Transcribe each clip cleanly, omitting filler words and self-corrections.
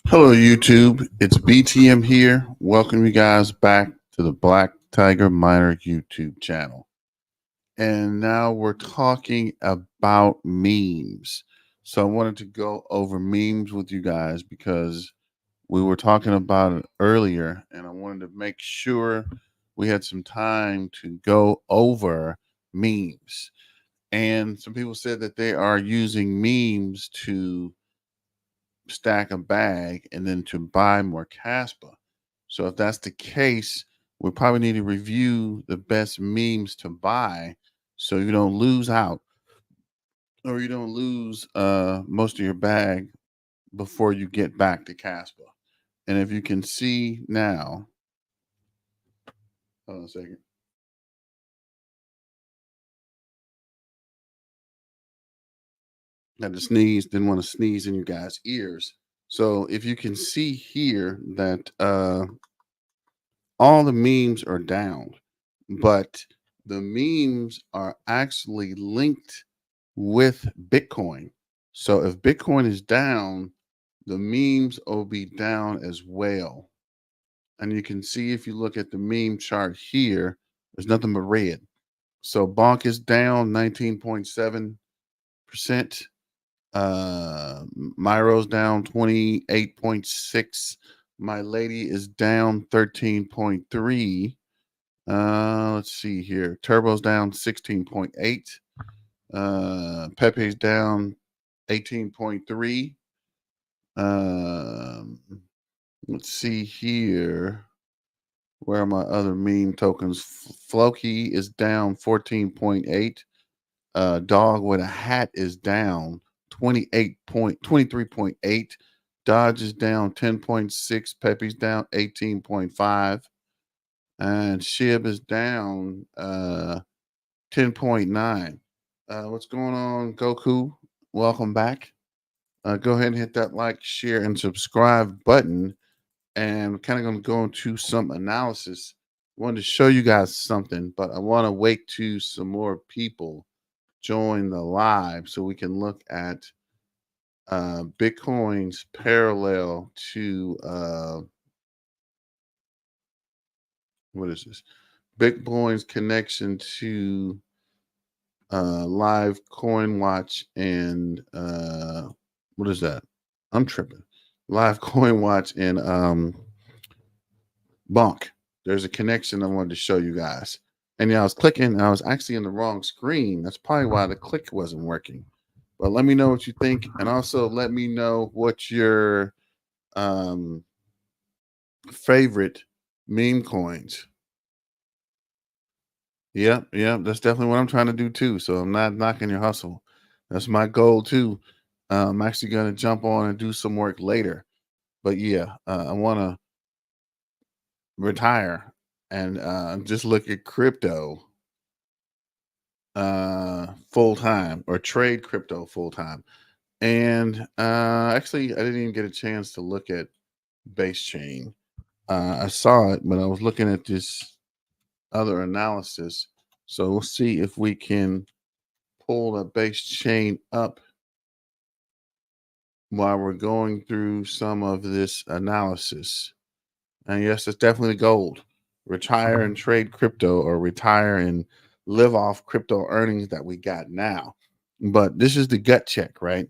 Hello, YouTube. It's BTM here. Welcome you guys back to the Black Tiger Miner YouTube channel. And now we're talking about memes. So I wanted to go over memes with you guys because we were talking about it earlier, and I wanted to make sure we had some time to go over memes. And some people said that they are using memes to stack a bag and then to buy more KASPA. So if that's the case, we probably need to review the best memes to buy so you don't lose out or you don't lose most of your bag before you get back to KASPA. And if you can see now, hold on a second. Had to sneeze, didn't want to sneeze in you guys' ears. So if you can see here that all the memes are down, but the memes are actually linked with Bitcoin. So if Bitcoin is down, the memes will be down as well. And you can see if you look at the meme chart here, there's nothing but red. So Bonk is down 19.7%. Myro's down 28.6. My Lady is down 13.3. Let's see here. Turbo's down 16.8. Pepe's down 18.3. Let's see here. Where are my other meme tokens? Floki is down 14.8. Dog with a hat is down 23.8. Dodge is down 10.6. Pepe's down 18.5. And Shib is down 10.9. What's going on, Goku? Welcome back. Go ahead and hit that like, share, and subscribe button. And kind of going to go into some analysis. I wanted to show you guys something, but I want to wait to some more people join the live so we can look at Bitcoin's parallel to what is this? Bitcoin's connection to live coin watch and what is that? I'm tripping. Live coin watch and Bonk. There's a connection I wanted to show you guys. And yeah, I was clicking and I was actually in the wrong screen. That's probably why the click wasn't working. But let me know what you think, and also let me know what your favorite meme coins. Yep, that's definitely what I'm trying to do too. So I'm not knocking your hustle. That's my goal too. I'm actually going to jump on and do some work later. But yeah, I want to retire and just look at crypto full time or trade crypto full time. And actually, I didn't even get a chance to look at base chain. I saw it, but I was looking at this other analysis. So we'll see if we can pull the base chain up while we're going through some of this analysis. And yes, it's definitely gold. Retire and trade crypto, or retire and live off crypto earnings that we got now. But this is the gut check, right?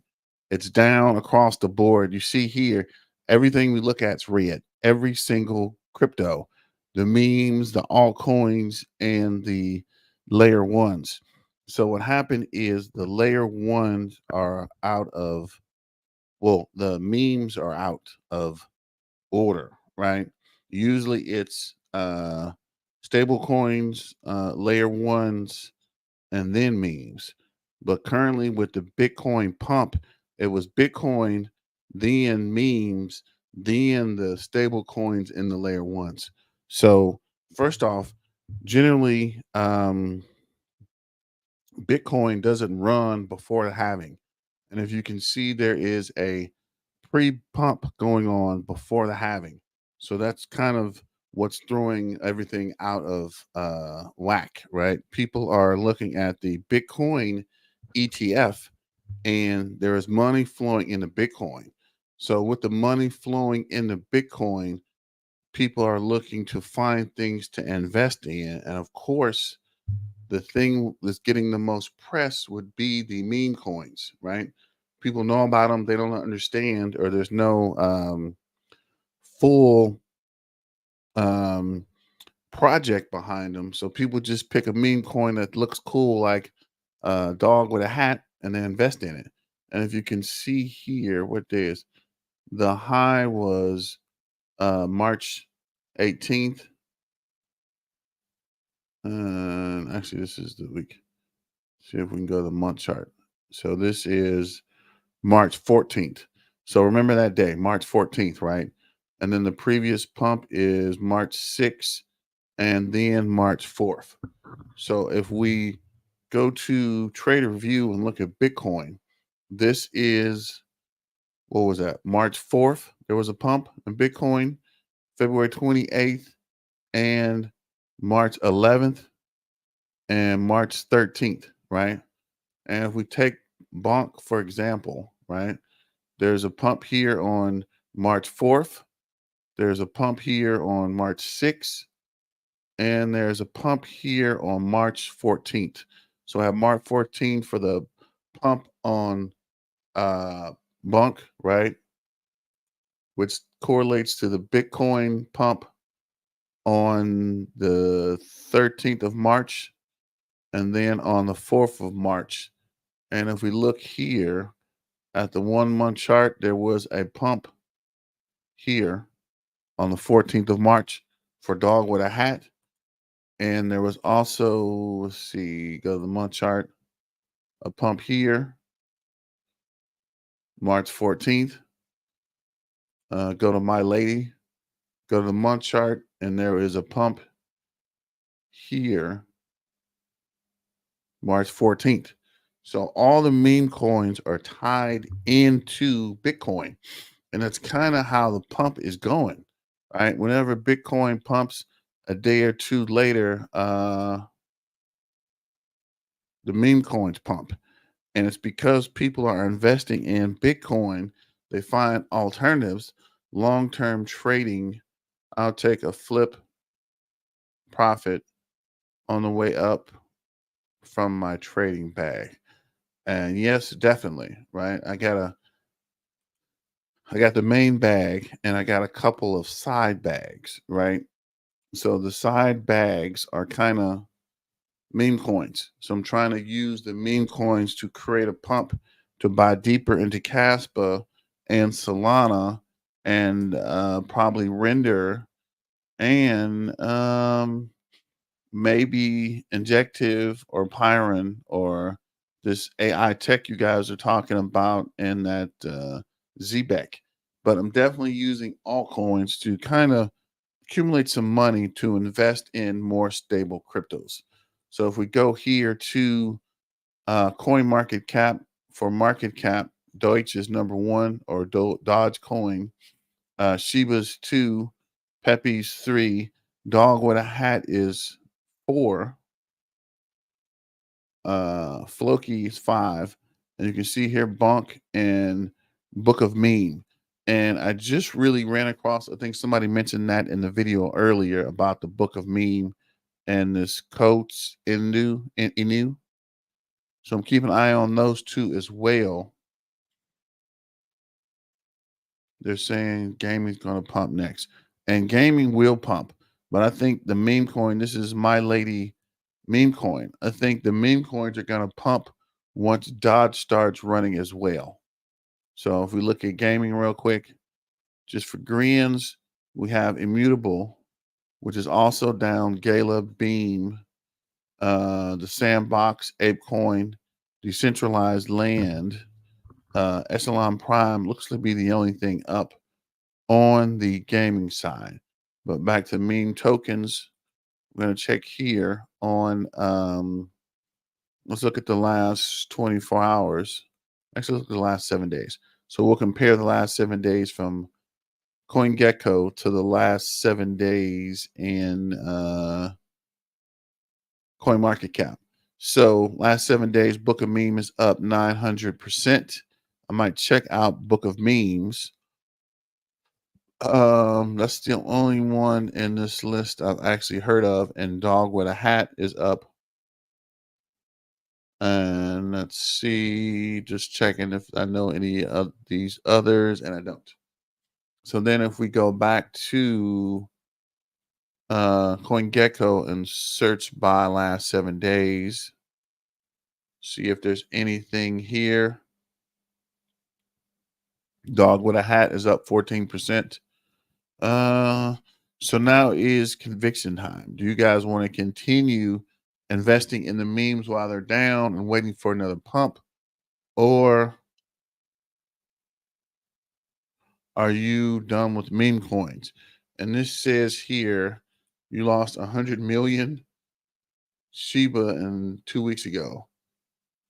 It's down across the board. You see here, everything we look at is red. Every single crypto, the memes, the altcoins, and the layer ones. So what happened is the layer ones are out of, well, the memes are out of order, right? Usually it's stable coins, layer ones, and then memes. But currently with the Bitcoin pump, it was Bitcoin, then memes, then the stable coins in the layer ones. So first off, generally Bitcoin doesn't run before the halving. And if you can see, there is a pre-pump going on before the halving. So that's kind of what's throwing everything out of whack, right? People are looking at the Bitcoin ETF and there is money flowing into Bitcoin. So with the money flowing into Bitcoin, people are looking to find things to invest in. And of course, the thing that's getting the most press would be the meme coins, right? People know about them, they don't understand, or there's no full um, project behind them. So people just pick a meme coin that looks cool, like a dog with a hat, and then invest in it. And if you can see here, what day is the high was March 18th. And actually, this is the week. See if we can go to the month chart. So this is March 14th. So remember that day, March 14th, right? And then the previous pump is March 6th and then March 4th. So if we go to Trader View and look at Bitcoin, this is, what was that? March 4th, there was a pump in Bitcoin, February 28th, and March 11th, and March 13th, right? And if we take Bonk, for example, right, there's a pump here on March 4th, there's a pump here on March 6th, and there's a pump here on March 14th. So I have March 14th for the pump on uh Bonk, right, which correlates to the Bitcoin pump on the 13th of March, and then on the 4th of March. And if we look here at the 1 month chart, there was a pump here on the 14th of March for dog with a hat. And there was also, let's see, go to the month chart, a pump here, March 14th. Go to My Lady, go to the month chart, and there is a pump here, March 14th. So all the meme coins are tied into Bitcoin. And that's kind of how the pump is going, right? Whenever Bitcoin pumps, a day or two later, the meme coins pump. And it's because people are investing in Bitcoin, they find alternatives, long term trading. I'll take a flip profit on the way up from my trading bag. And yes, definitely, right? I got the main bag and I got a couple of side bags, right? So the side bags are kind of meme coins. So I'm trying to use the meme coins to create a pump to buy deeper into KASPA and Solana and probably render and maybe Injective or Pyron or this AI tech you guys are talking about in that ZBEC. But I'm definitely using altcoins to kind of accumulate some money to invest in more stable cryptos. So if we go here to coin market cap, for market cap, Deutsche is number one, or Dogecoin. Shiba's two, Pepe's three, Dog with a Hat is four, Floki is five, and you can see here Bonk and Book of Meme. And I just really ran across, I think somebody mentioned that in the video earlier about the Book of Meme and this Coates Inu. So I'm keeping an eye on those two as well. They're saying gaming's going to pump next, and gaming will pump. But I think the meme coin, this is My Lady meme coin. I think the meme coins are going to pump once Dodge starts running as well. So if we look at gaming real quick, just for grins, we have Immutable, which is also down, Gala, Beam, the Sandbox, ApeCoin, Decentralized Land, Echelon Prime looks to be the only thing up on the gaming side. But back to meme tokens, we're going to check here on, let's look at the last 24 hours. Actually, look at the last 7 days. So we'll compare the last 7 days from CoinGecko to the last 7 days in CoinMarketCap. So last 7 days, Book of Meme is up 900%. I might check out Book of Memes That's the only one in this list I've actually heard of. And Dog with a Hat is up. And let's see, just checking if I know any of these others, and I don't. So then if we go back to CoinGecko and search by last 7 days, see if there's anything here. Dog with a Hat is up 14%. So now is conviction time. Do you guys want to continue investing in the memes while they're down and waiting for another pump? Or are you done with meme coins? And this says here you lost 100 million Shiba in 2 weeks ago.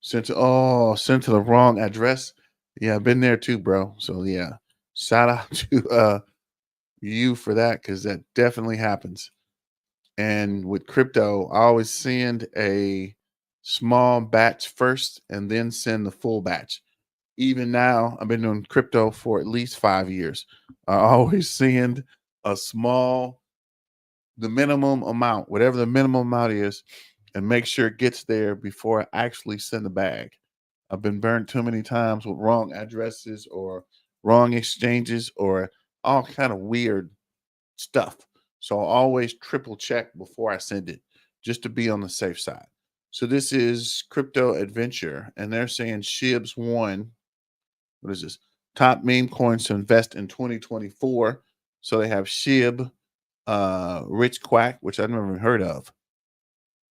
Sent to the wrong address. Yeah, I've been there too, bro. So yeah, shout out to you for that, because that definitely happens. And with crypto, I always send a small batch first and then send the full batch. Even now, I've been doing crypto for at least 5 years. I always send a small, the minimum amount, whatever the minimum amount is, and make sure it gets there before I actually send the bag. I've been burned too many times with wrong addresses or wrong exchanges or all kind of weird stuff. So I'll always triple check before I send it, just to be on the safe side. So this is Crypto Adventure, and they're saying Shib's won. What is this? Top meme coins to invest in 2024. So they have Shib, Rich Quack, which I've never even heard of.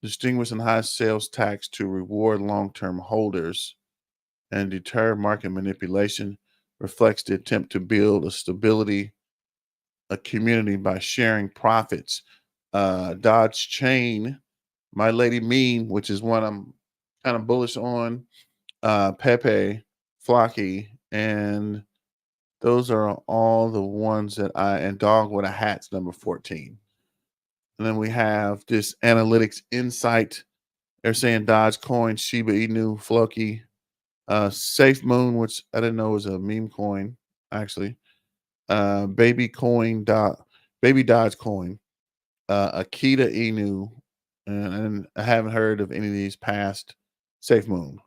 Distinguishing high sales tax to reward long-term holders and deter market manipulation, reflects the attempt to build a community by sharing profits. Dodge Chain, My Lady Meme, which is one I'm kind of bullish on, Pepe, Flocky, and those are all the ones that and Dog with a Hat's number 14. And then we have this analytics insight. They're saying Dogecoin, Shiba Inu, Floki, Safe Moon, which I didn't know was a meme coin, actually. Baby Coin, Baby Dogecoin, Akita Inu, and I haven't heard of any of these past Safe Moon.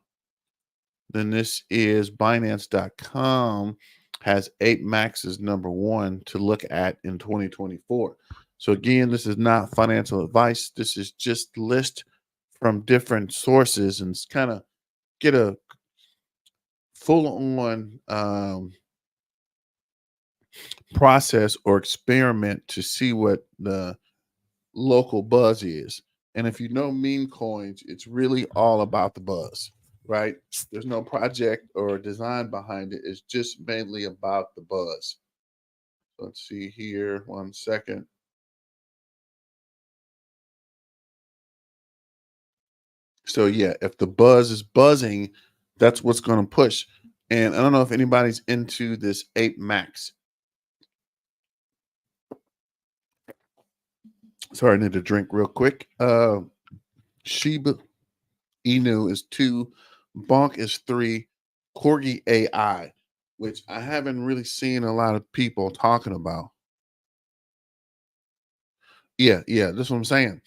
Then this is Binance.com has 8 maxes number 1 to look at in 2024. So again, this is not financial advice. This is just list from different sources and kind of get a full on process or experiment to see what the local buzz is. And if you know meme coins, it's really all about the buzz, right? There's no project or design behind it. It's just mainly about the buzz. Let's see here, 1 second. So yeah, if the buzz is buzzing, that's what's going to push. And I don't know if anybody's into this 8 max. Sorry, I need to drink real quick. Shiba Inu is 2, Bonk is 3, Corgi AI, which I haven't really seen a lot of people talking about. Yeah, that's what I'm saying.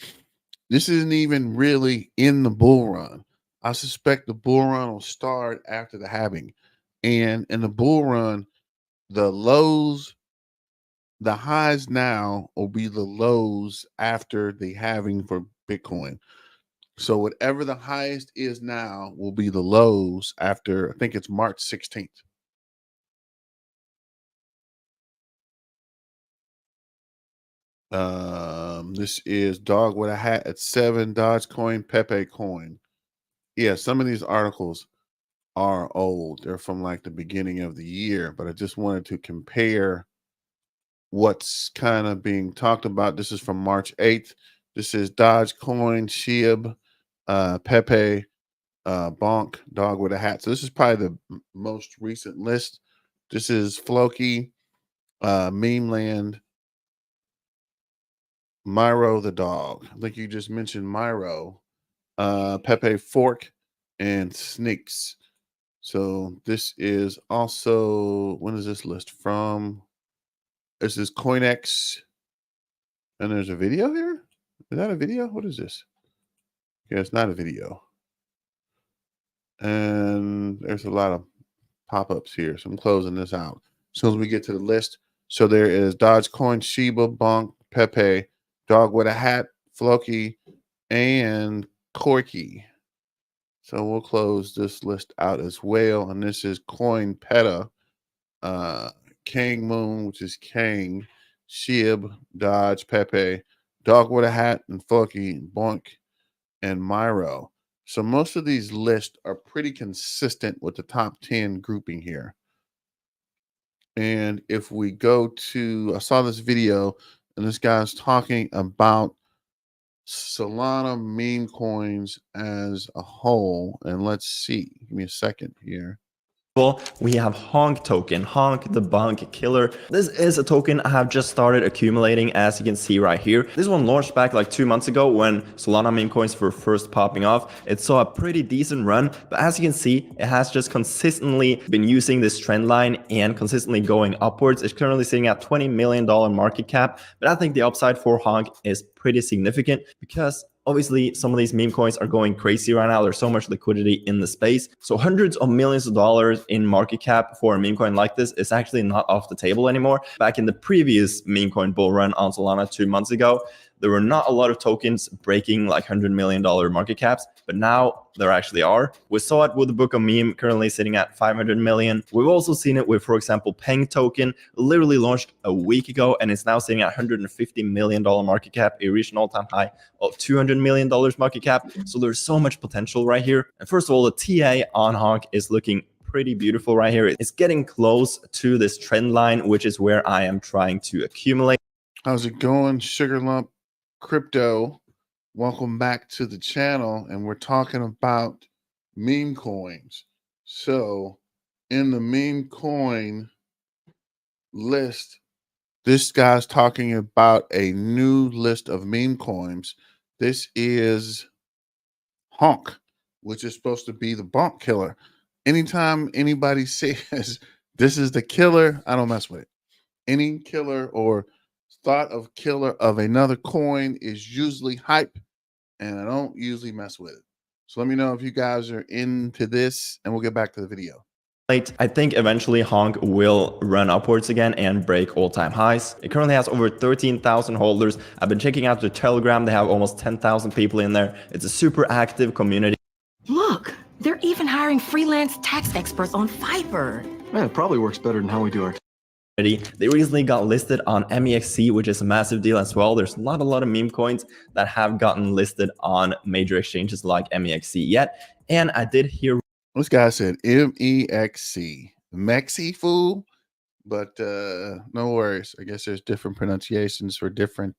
This isn't even really in the bull run. I suspect the bull run will start after the halving. And in the bull run, the lows, the highs now will be the lows after the halving for Bitcoin. So whatever the highest is now will be the lows after, I think it's March 16th. This is Dog with a Hat at 7, Dogecoin, Pepe Coin. Yeah, some of these articles are old. They're from like the beginning of the year, but I just wanted to compare what's kind of being talked about. This is from March 8th. This is Dogecoin, Shib, Pepe, Bonk, Dog with a Hat. So this is probably the most recent list. This is Floki, Meme Land, Myro the dog. I think you just mentioned Myro, Pepe Fork, and Sneaks. So this is also, when is this list from? This is CoinX, and there's a video here. Is that a video? What is this? Yeah, it's not a video. And there's a lot of pop-ups here, so I'm closing this out. As soon as we get to the list, so there is Dogecoin, Shiba, Bonk, Pepe, Dog with a Hat, Floki, and Corky. So we'll close this list out as well. And this is Coin Peta, Kang Moon, which is Kang, Shib, Dodge, Pepe, Dog with a Hat, and Floki, Bonk, and Myro. So most of these lists are pretty consistent with the top 10 grouping here. And if we go to, I saw this video and this guy's talking about Solana meme coins as a whole. And let's see, give me a second here. We have Honk token, Honk the Bunk Killer. This is a token I have just started accumulating, as you can see right here. This one launched back like 2 months ago when Solana meme coins were first popping off. It saw a pretty decent run, but as you can see, it has just consistently been using this trend line and consistently going upwards. It's currently sitting at $20 million market cap, but I think the upside for Honk is pretty significant because obviously, some of these meme coins are going crazy right now. There's so much liquidity in the space. So hundreds of millions of dollars in market cap for a meme coin like this is actually not off the table anymore. Back in the previous meme coin bull run on Solana 2 months ago, there were not a lot of tokens breaking like $100 million market caps, but now there actually are. We saw it with the Book of Meme currently sitting at 500 million. We've also seen it with, for example, Peng token, literally launched a week ago and it's now sitting at $150 million market cap. It reached an all-time high of $200 million market cap. So there's so much potential right here. And first of all, the TA on Honk is looking pretty beautiful right here. It's getting close to this trend line, which is where I am trying to accumulate. How's it going, Sugar Lump Crypto? Welcome back to the channel, and we're talking about meme coins. So in the meme coin list, this guy's talking about a new list of meme coins. This is Honk, which is supposed to be the bonk killer. Anytime anybody says this is the killer, I don't mess with it. Any killer or thought of killer of another coin is usually hype, and I don't usually mess with it. So let me know if you guys are into this, and we'll get back to the video. I think eventually Honk will run upwards again and break all-time highs. It currently has over 13,000 holders. I've been checking out the Telegram. They have almost 10,000 people in there. It's a super active community. Look, they're even hiring freelance tax experts on Fiverr. Man, it probably works better than how we do our. They recently got listed on NEXELL.IA, which is a massive deal as well. There's not a lot of meme coins that have gotten listed on major exchanges like NEXELL.IA yet. And I did hear this guy said MEXC, Mexi fool, but no worries. I guess there's different pronunciations for different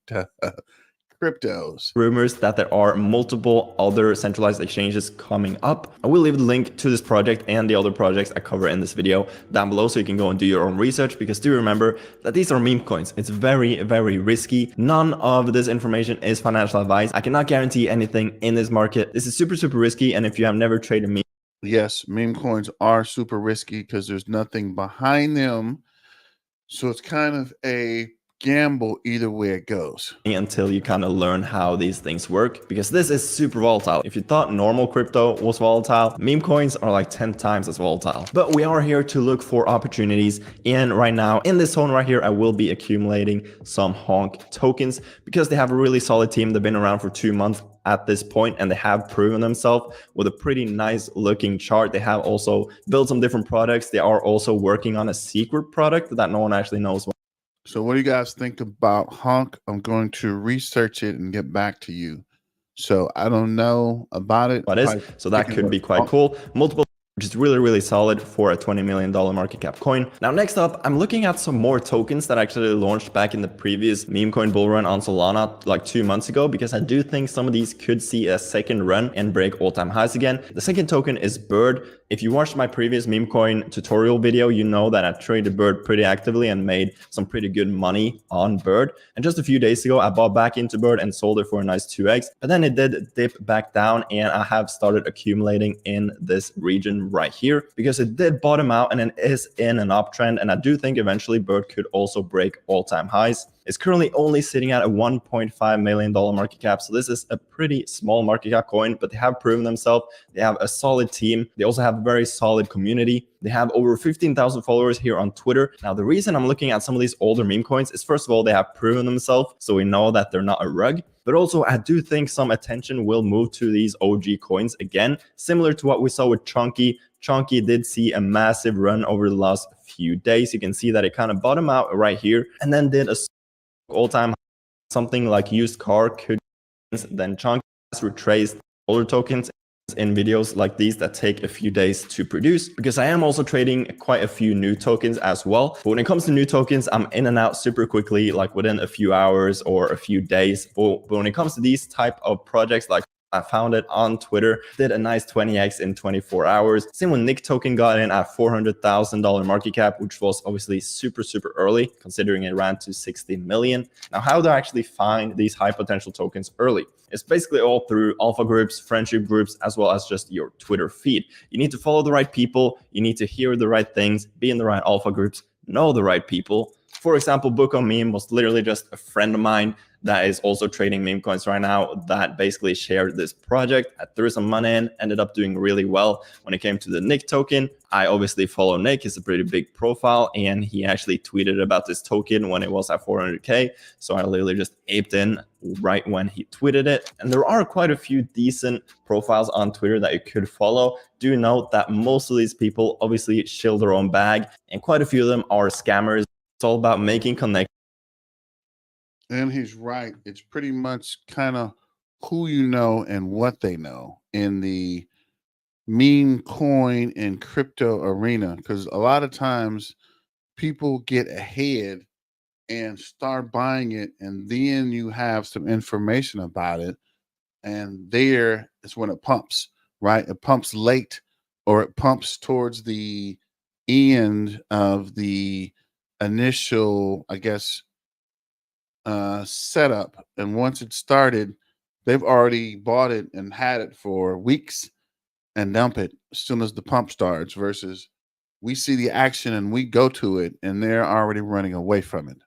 cryptos. Rumors that there are multiple other centralized exchanges coming up. I will leave the link to this project and the other projects I cover in this video down below so you can go and do your own research, because do remember that these are meme coins. It's very, very risky. None of this information is financial advice. I cannot guarantee anything in this market. This is super, super risky. And if you have never traded meme, yes, meme coins are super risky because there's nothing behind them. So it's kind of a gamble either way it goes, until you kind of learn how these things work, because this is super volatile. If you thought normal crypto was volatile, meme coins are like 10 times as volatile. But we are here to look for opportunities, and right now in this zone right here I will be accumulating some Honk tokens because they have a really solid team. They've been around for 2 months at this point, and they have proven themselves with a pretty nice looking chart. They have also built some different products. They are also working on a secret product that no one actually knows what. So what do you guys think about Honk? I'm going to research it and get back to you. So I don't know about it. What is, so that could be quite cool. Multiple, which is really, really solid for a $20 million market cap coin. Now, next up, I'm looking at some more tokens that actually launched back in the previous meme coin bull run on Solana like 2 months ago, because I do think some of these could see a second run and break all-time highs again. The second token is Bird. If you watched my previous meme coin tutorial video, you know that I traded Bird pretty actively and made some pretty good money on Bird. And just a few days ago, I bought back into Bird and sold it for a nice 2x. But then it did dip back down, and I have started accumulating in this region token right here, because it did bottom out and it is in an uptrend. And I do think eventually BERT could also break all-time highs. It's currently only sitting at a $1.5 million market cap. So this is a pretty small market cap coin, but they have proven themselves. They have a solid team. They also have a very solid community. They have over 15,000 followers here on Twitter. Now, the reason I'm looking at some of these older meme coins is, first of all, they have proven themselves. So we know that they're not a rug. But also, I do think some attention will move to these OG coins again, similar to what we saw with Chunky. Chunky did see a massive run over the last few days. You can see that it kind of bottomed out right here and then did a all-time something like used car could then Chunky has retraced older tokens in videos like these that take a few days to produce, because I am also trading quite a few new tokens as well. But when it comes to new tokens, I'm in and out super quickly, like within a few hours or a few days. But when it comes to these type of projects, like I found it on Twitter, did a nice 20x in 24 hours. Same when Nick token got in at $400,000 market cap, which was obviously super early, considering it ran to 60 million. Now, how do I actually find these high potential tokens early? It's basically all through alpha groups, friendship groups, as well as just your Twitter feed. You need to follow the right people. You need to hear the right things, be in the right alpha groups, know the right people. For example, Book on Meme was literally just a friend of mine that is also trading meme coins right now that basically shared this project. I threw some money in, ended up doing really well. When it came to the Nick token, I obviously follow Nick. He's a pretty big profile, and he actually tweeted about this token when it was at 400K. So I literally just aped in right when he tweeted it. And there are quite a few decent profiles on Twitter that you could follow. Do note that most of these people obviously shill their own bag, and quite a few of them are scammers. It's all about making connections. And he's right. It's pretty much kind of who you know and what they know in the meme coin and crypto arena. Because a lot of times people get ahead and start buying it, and then you have some information about it. And there is when it pumps, right? It pumps late, or it pumps towards the end of the initial, I guess, setup. And once it started, they've already bought it and had it for weeks and dump it as soon as the pump starts, versus we see the action and we go to it and they're already running away from it.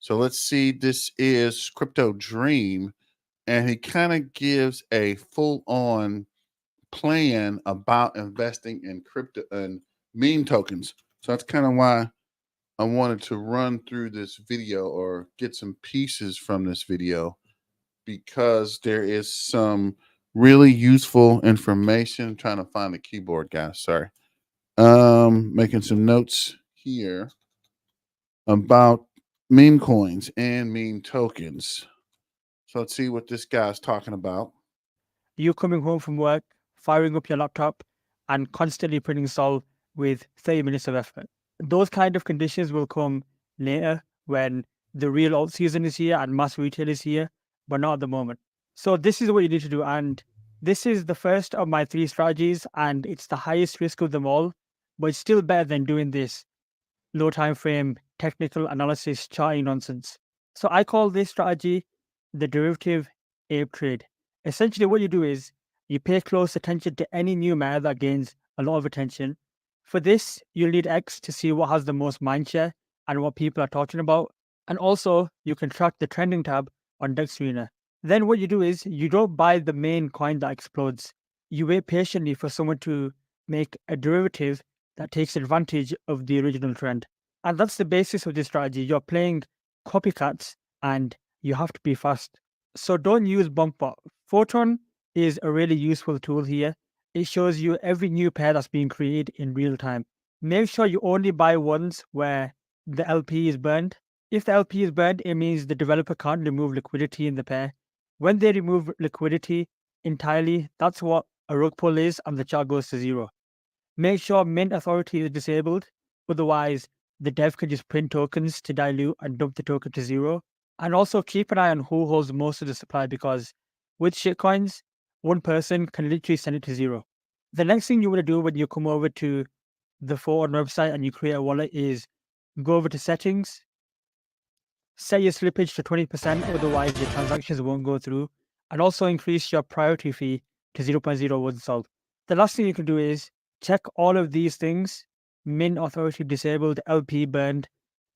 So let's see. This is Crypto Dream, and he kind of gives a full-on plan about investing in crypto and meme tokens. So that's kind of why I wanted to run through this video, or get some pieces from this video, because there is some really useful information. I'm trying to find the keyboard, guys. Sorry. Making some notes here about meme coins and meme tokens. So let's see what this guy's talking about. You coming home from work, firing up your laptop, and constantly putting solve with 30 minutes of effort. Those kind of conditions will come later when the real alt season is here and mass retail is here, but not at the moment. So this is what you need to do. And this is the first of my 3 strategies, and it's the highest risk of them all, but it's still better than doing this low time frame technical analysis charting nonsense. So I call this strategy the derivative ape trade. Essentially what you do is you pay close attention to any new meta that gains a lot of attention. For this, you'll need X to see what has the most mindshare and what people are talking about. And also, you can track the trending tab on Dex Arena. Then what you do is you don't buy the main coin that explodes. You wait patiently for someone to make a derivative that takes advantage of the original trend. And that's the basis of this strategy. You're playing copycats and you have to be fast. So don't use BumpBot. Photon is a really useful tool here. It shows you every new pair that's being created in real time. Make sure you only buy ones where the LP is burned. If the LP is burned, it means the developer can't remove liquidity in the pair. When they remove liquidity entirely, that's what a rug pull is, and the chart goes to 0. Make sure mint authority is disabled. Otherwise, the dev can just print tokens to dilute and dump the token to 0. And also keep an eye on who holds most of the supply, because with shitcoins, one person can literally send it to 0. The next thing you want to do when you come over to the Photon website and you create a wallet is go over to settings, set your slippage to 20%, otherwise your transactions won't go through, and also increase your priority fee to 0.01 sol. The last thing you can do is Check all of these things: min authority disabled, LP burned,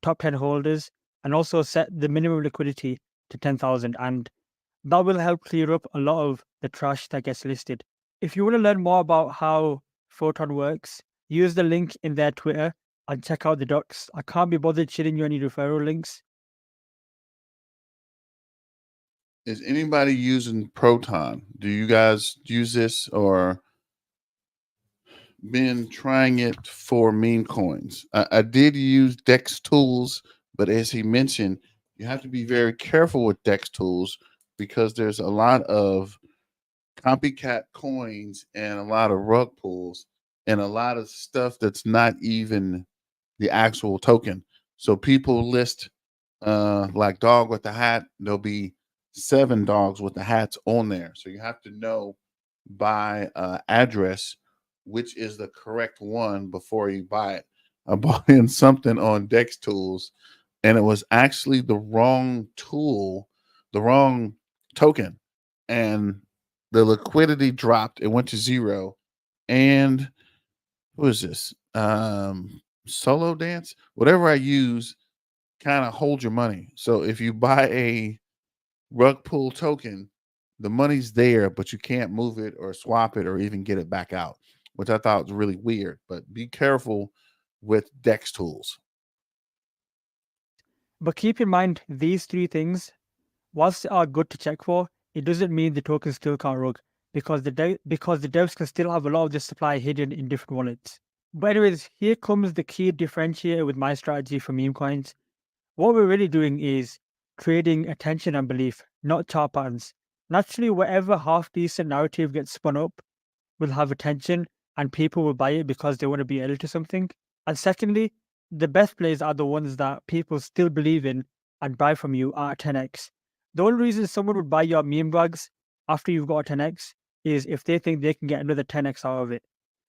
top 10 holders, and also set the minimum liquidity to 10,000. And that will help clear up a lot of the trash that gets listed. If you want to learn more about how Photon works, use the link in their Twitter and check out the docs. I can't be bothered sharing you any referral links. Is anybody using Proton? Do you guys use this or been trying it for meme coins? I did use Dex Tools, but as he mentioned, you have to be very careful with Dex Tools because there's a lot of copycat coins and a lot of rug pulls and a lot of stuff that's not even the actual token. So people list like dog with the hat, there'll be 7 dogs with the hats on there. So you have to know by address which is the correct one before you buy it. I bought in something on Dex Tools and it was actually the wrong tool, the wrong token. And the liquidity dropped, it went to 0. And what is this? Solo dance, whatever I use, kind of hold your money. So if you buy a rug pull token, the money's there, but you can't move it or swap it or even get it back out, which I thought was really weird. But be careful with Dex Tools. But keep in mind these 3 things, whilst they are good to check for, it doesn't mean the token still can't rug, because the devs can still have a lot of the supply hidden in different wallets. But anyways, here comes the key differentiator with my strategy for meme coins. What we're really doing is trading attention and belief, not chart patterns. Naturally, whatever half-decent narrative gets spun up will have attention and people will buy it because they want to be added to something. And secondly, the best plays are the ones that people still believe in and buy from you at 10x. The only reason someone would buy your meme bags after you've got a 10x is if they think they can get another 10x out of it.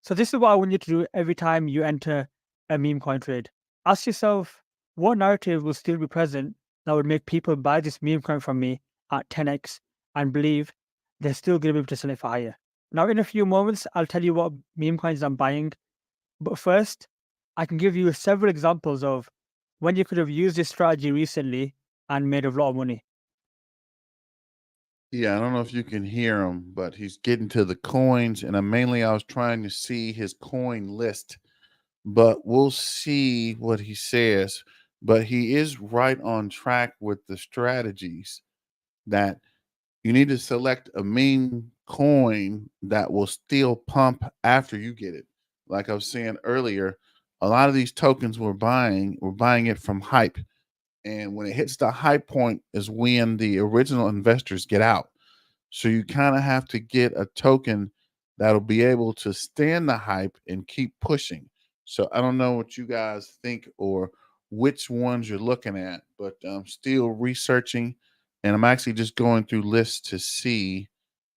So this is what I want you to do every time you enter a meme coin trade. Ask yourself, what narrative will still be present that would make people buy this meme coin from me at 10x and believe they're still going to be able to sell it for higher? Now, in a few moments, I'll tell you what meme coins I'm buying. But first, I can give you several examples of when you could have used this strategy recently and made a lot of money. Yeah, I don't know if you can hear him, but he's getting to the coins, and I was trying to see his coin list, but we'll see what he says. But he is right on track with the strategies that you need to select a meme coin that will still pump after you get it. Like I was saying earlier, a lot of these tokens we're buying it from hype. And when it hits the high point is when the original investors get out. So you kind of have to get a token that'll be able to stand the hype and keep pushing. So I don't know what you guys think or which ones you're looking at, but I'm still researching and I'm actually just going through lists to see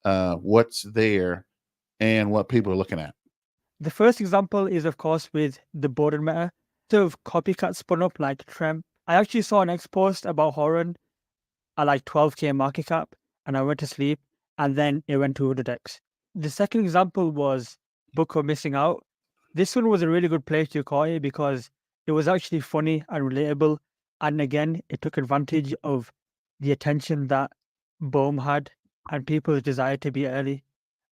what's there and what people are looking at. The first example is, of course, with the Borden meta. So if copycat spun up like Trump, I actually saw an X post about Horan at like 12k market cap, and I went to sleep, and then it went to other decks. The second example was Book of Missing Out. This one was a really good place to call it because it was actually funny and relatable, and again, it took advantage of the attention that Bohm had and people's desire to be early.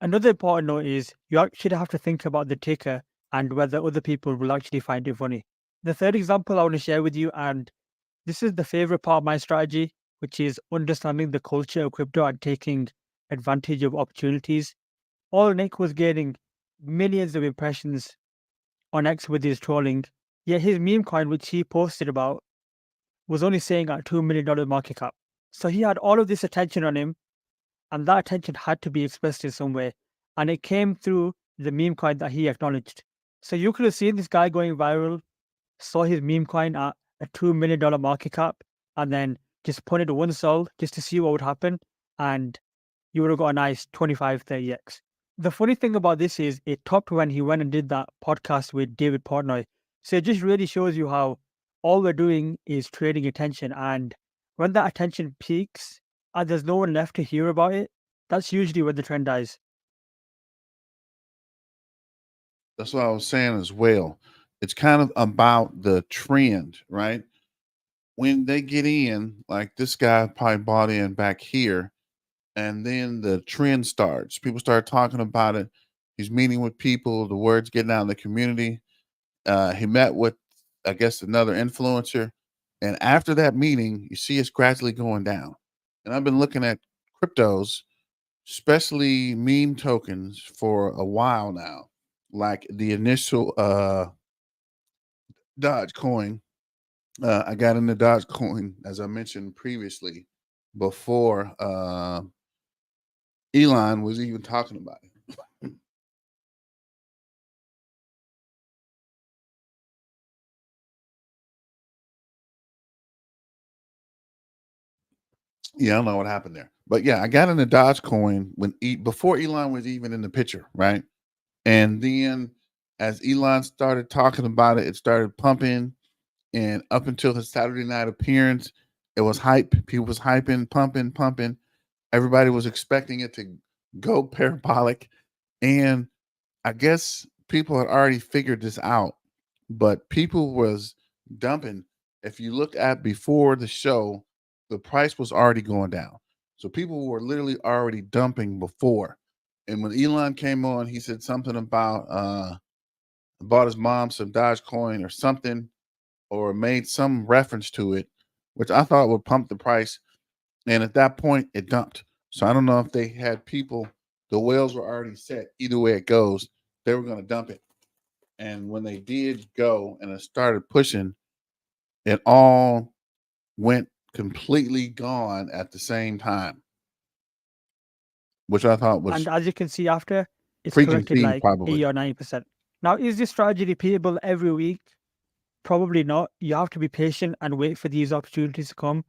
Another important note is you actually have to think about the ticker and whether other people will actually find it funny. The third example I want to share with you, and this is the favorite part of my strategy, which is understanding the culture of crypto and taking advantage of opportunities. All Nick was getting millions of impressions on X with his trolling, yet his meme coin, which he posted about, was only saying at $2 million market cap. So he had all of this attention on him, and that attention had to be expressed in some way. And it came through the meme coin that he acknowledged. So you could have seen this guy going viral, saw his meme coin at a $2 million market cap, and then just put it to one sol just to see what would happen. And you would have got a nice 25, 30x. The funny thing about this is it topped when he went and did that podcast with David Portnoy. So it just really shows you how all we're doing is trading attention. And when that attention peaks and there's no one left to hear about it, that's usually when the trend dies. That's what I was saying as well. It's kind of about the trend, right? When they get in, like this guy probably bought in back here, and then the trend starts. People start talking about it. He's meeting with people. The word's getting out in the community. He met with, I guess, another influencer, and after that meeting, you see it's gradually going down. And I've been looking at cryptos, especially meme tokens, for a while now. Like the initial Dogecoin. I got into Dogecoin, as I mentioned previously, before Elon was even talking about it. Yeah, I don't know what happened there, but yeah, I got into Dogecoin before Elon was even in the picture, right? And then as Elon started talking about it, it started pumping, and up until his Saturday night appearance, it was hype. People was hyping, pumping, pumping. Everybody was expecting it to go parabolic, and I guess people had already figured this out, but people was dumping. If you look at before the show, the price was already going down. So people were literally already dumping before. And when Elon came on, he said something about bought his mom some Dogecoin or something, or made some reference to it, which I thought would pump the price. And at that point, it dumped. So I don't know if they had people, the whales were already set. Either way it goes, they were going to dump it. And when they did go and it started pushing, it all went completely gone at the same time, which I thought was And as you can see after, it's corrected preconceived, like probably. 80 or 90%. Now, is this strategy repeatable every week? Probably not. You have to be patient and wait for these opportunities to come.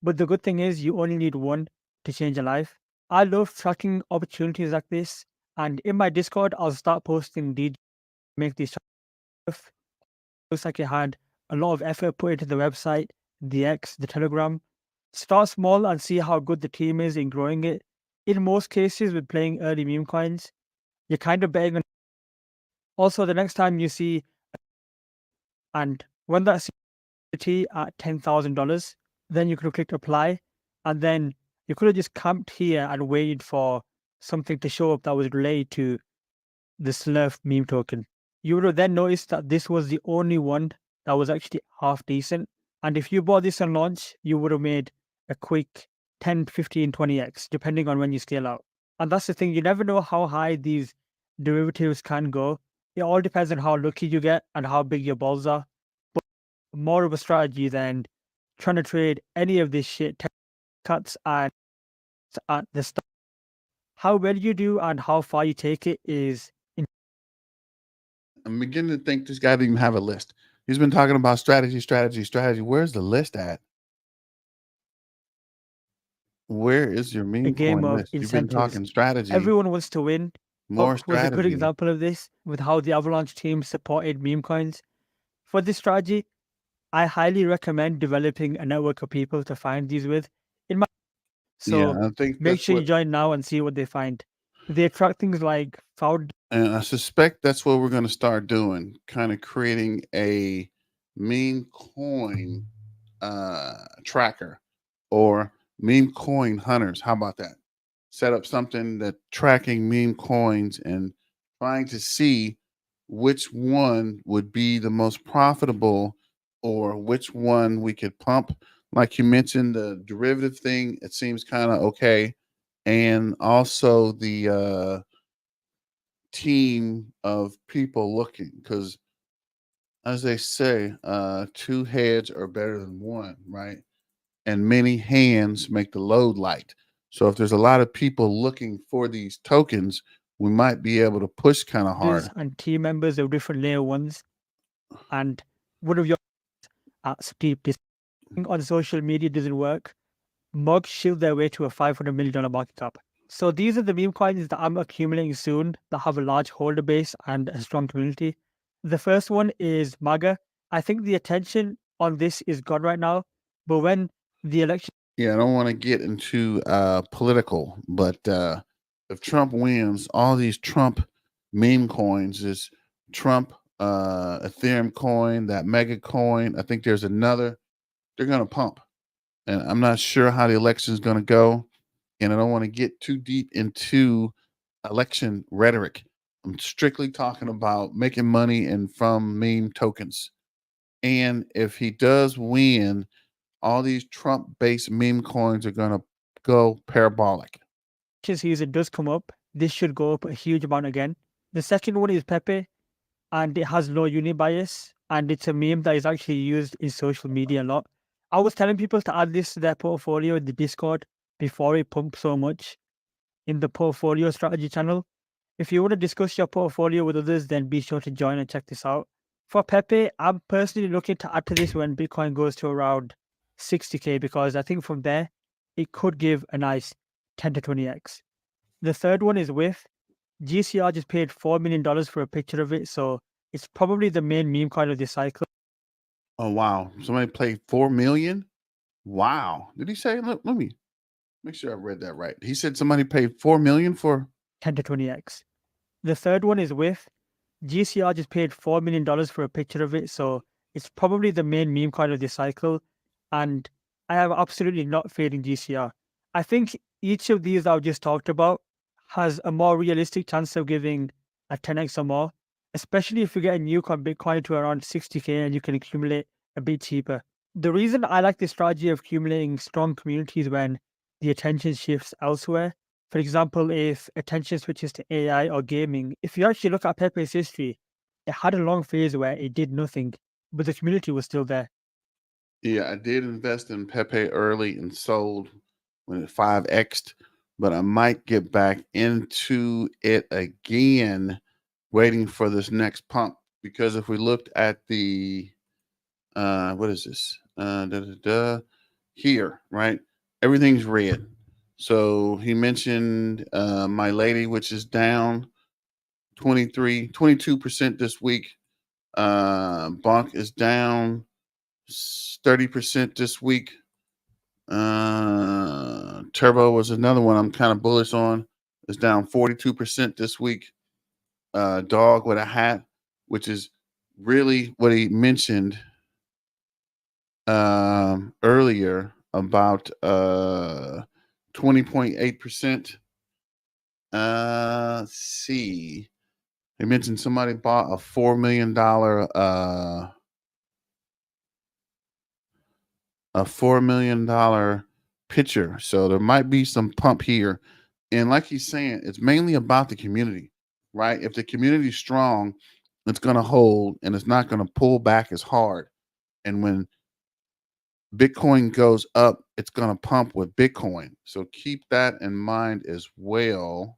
But the good thing is you only need one to change your life. I love tracking opportunities like this. And in my Discord, I'll start posting these, make these stuff. Looks like you had a lot of effort put into the website, the X, the Telegram. Start small and see how good the team is in growing it. In most cases, with playing early meme coins, you're kind of betting on. Also, the next time you see, and when that's at $10,000, then you could have clicked apply, and then you could have just camped here and waited for something to show up that was related to the Slurf meme token. You would have then noticed that this was the only one that was actually half decent. And if you bought this on launch, you would have made a quick 10, 15, 20x, depending on when you scale out. And that's the thing, you never know how high these derivatives can go. It all depends on how lucky you get and how big your balls are. But more of a strategy than trying to trade any of this shit cuts and at the start. How well you do and how far you take it is. I'm beginning to think this guy didn't even have a list. He's been talking about strategy, strategy, strategy. Where's the list at? Where is your A meme game coin of list? You've been incentives. talking strategy, Everyone wants to win. more Hook was a good strategy. example of this with how the Avalanche team supported meme coins. For this strategy, I highly recommend developing a network of people to find these with. Yeah, So I think make that's sure you what, join now and see what they find. They attract things like found. and I suspect that's what we're going to start doing, kind of creating a meme coin tracker or meme coin hunters. How about that? Set up something that tracking meme coins and trying to see which one would be the most profitable or which one we could pump. Like you mentioned, the derivative thing, it seems kind of okay. And also the team of people looking, because as they say, two heads are better than one, right? And many hands make the load light. So if there's a lot of people looking for these tokens, we might be able to push kind of hard. And team members of different layer ones. And one of your steep on social media doesn't work. Mugs shield their way to a $500 million market cap. So these are the meme coins that I'm accumulating soon that have a large holder base and a strong community. The first one is MAGA. I think the attention on this is gone right now, but when the election. Yeah, I don't want to get into political, but if Trump wins, all these Trump meme coins is Trump Ethereum coin, that mega coin. I think there's another. They're going to pump. And I'm not sure how the election is going to go. And I don't want to get too deep into election rhetoric. I'm strictly talking about making money and from meme tokens. And if he does win, all these Trump-based meme coins are going to go parabolic. Season does come up, this should go up a huge amount again. The second one is Pepe, and it has no uni bias, and it's a meme that is actually used in social media a lot. I was telling people to add this to their portfolio in the Discord before it pumps so much in the portfolio strategy channel. If you want to discuss your portfolio with others, then be sure to join and check this out. For Pepe, I'm personally looking to add to this when Bitcoin goes to around 60k, because I think from there it could give a nice 10 to 20x. The third one is with GCR just paid $4 million for a picture of it, so it's probably the main meme coin of this cycle. Oh, wow. Somebody paid 4 million? Wow. Did he say, let me make sure I read that right. He said somebody paid 4 million for 10 to 20x. The third one is with GCR just paid $4 million for a picture of it, so it's probably the main meme coin of this cycle. And I am absolutely not fading GCR. I think each of these that I've just talked about has a more realistic chance of giving a 10x or more, especially if you get a nuke on Bitcoin to around 60k and you can accumulate a bit cheaper. The reason I like the strategy of accumulating strong communities when the attention shifts elsewhere, for example, if attention switches to AI or gaming, if you actually look at Pepe's history, it had a long phase where it did nothing, but the community was still there. Yeah, I did invest in Pepe early and sold when it 5x'd, but I might get back into it again, waiting for this next pump. Because if we looked at the what is this? Here, right? Everything's red. So he mentioned My Lady, which is down 22% this week. Bonk is down 30% this week. Turbo was another one I'm kind of bullish on. It's down 42% this week. Dog with a hat, which is really what he mentioned earlier about 20.8%. See. He mentioned somebody bought a $4 million pitcher. So there might be some pump here. And like he's saying, it's mainly about the community, right? If the community is strong, it's going to hold and it's not going to pull back as hard. And when Bitcoin goes up, it's going to pump with Bitcoin. So keep that in mind as well.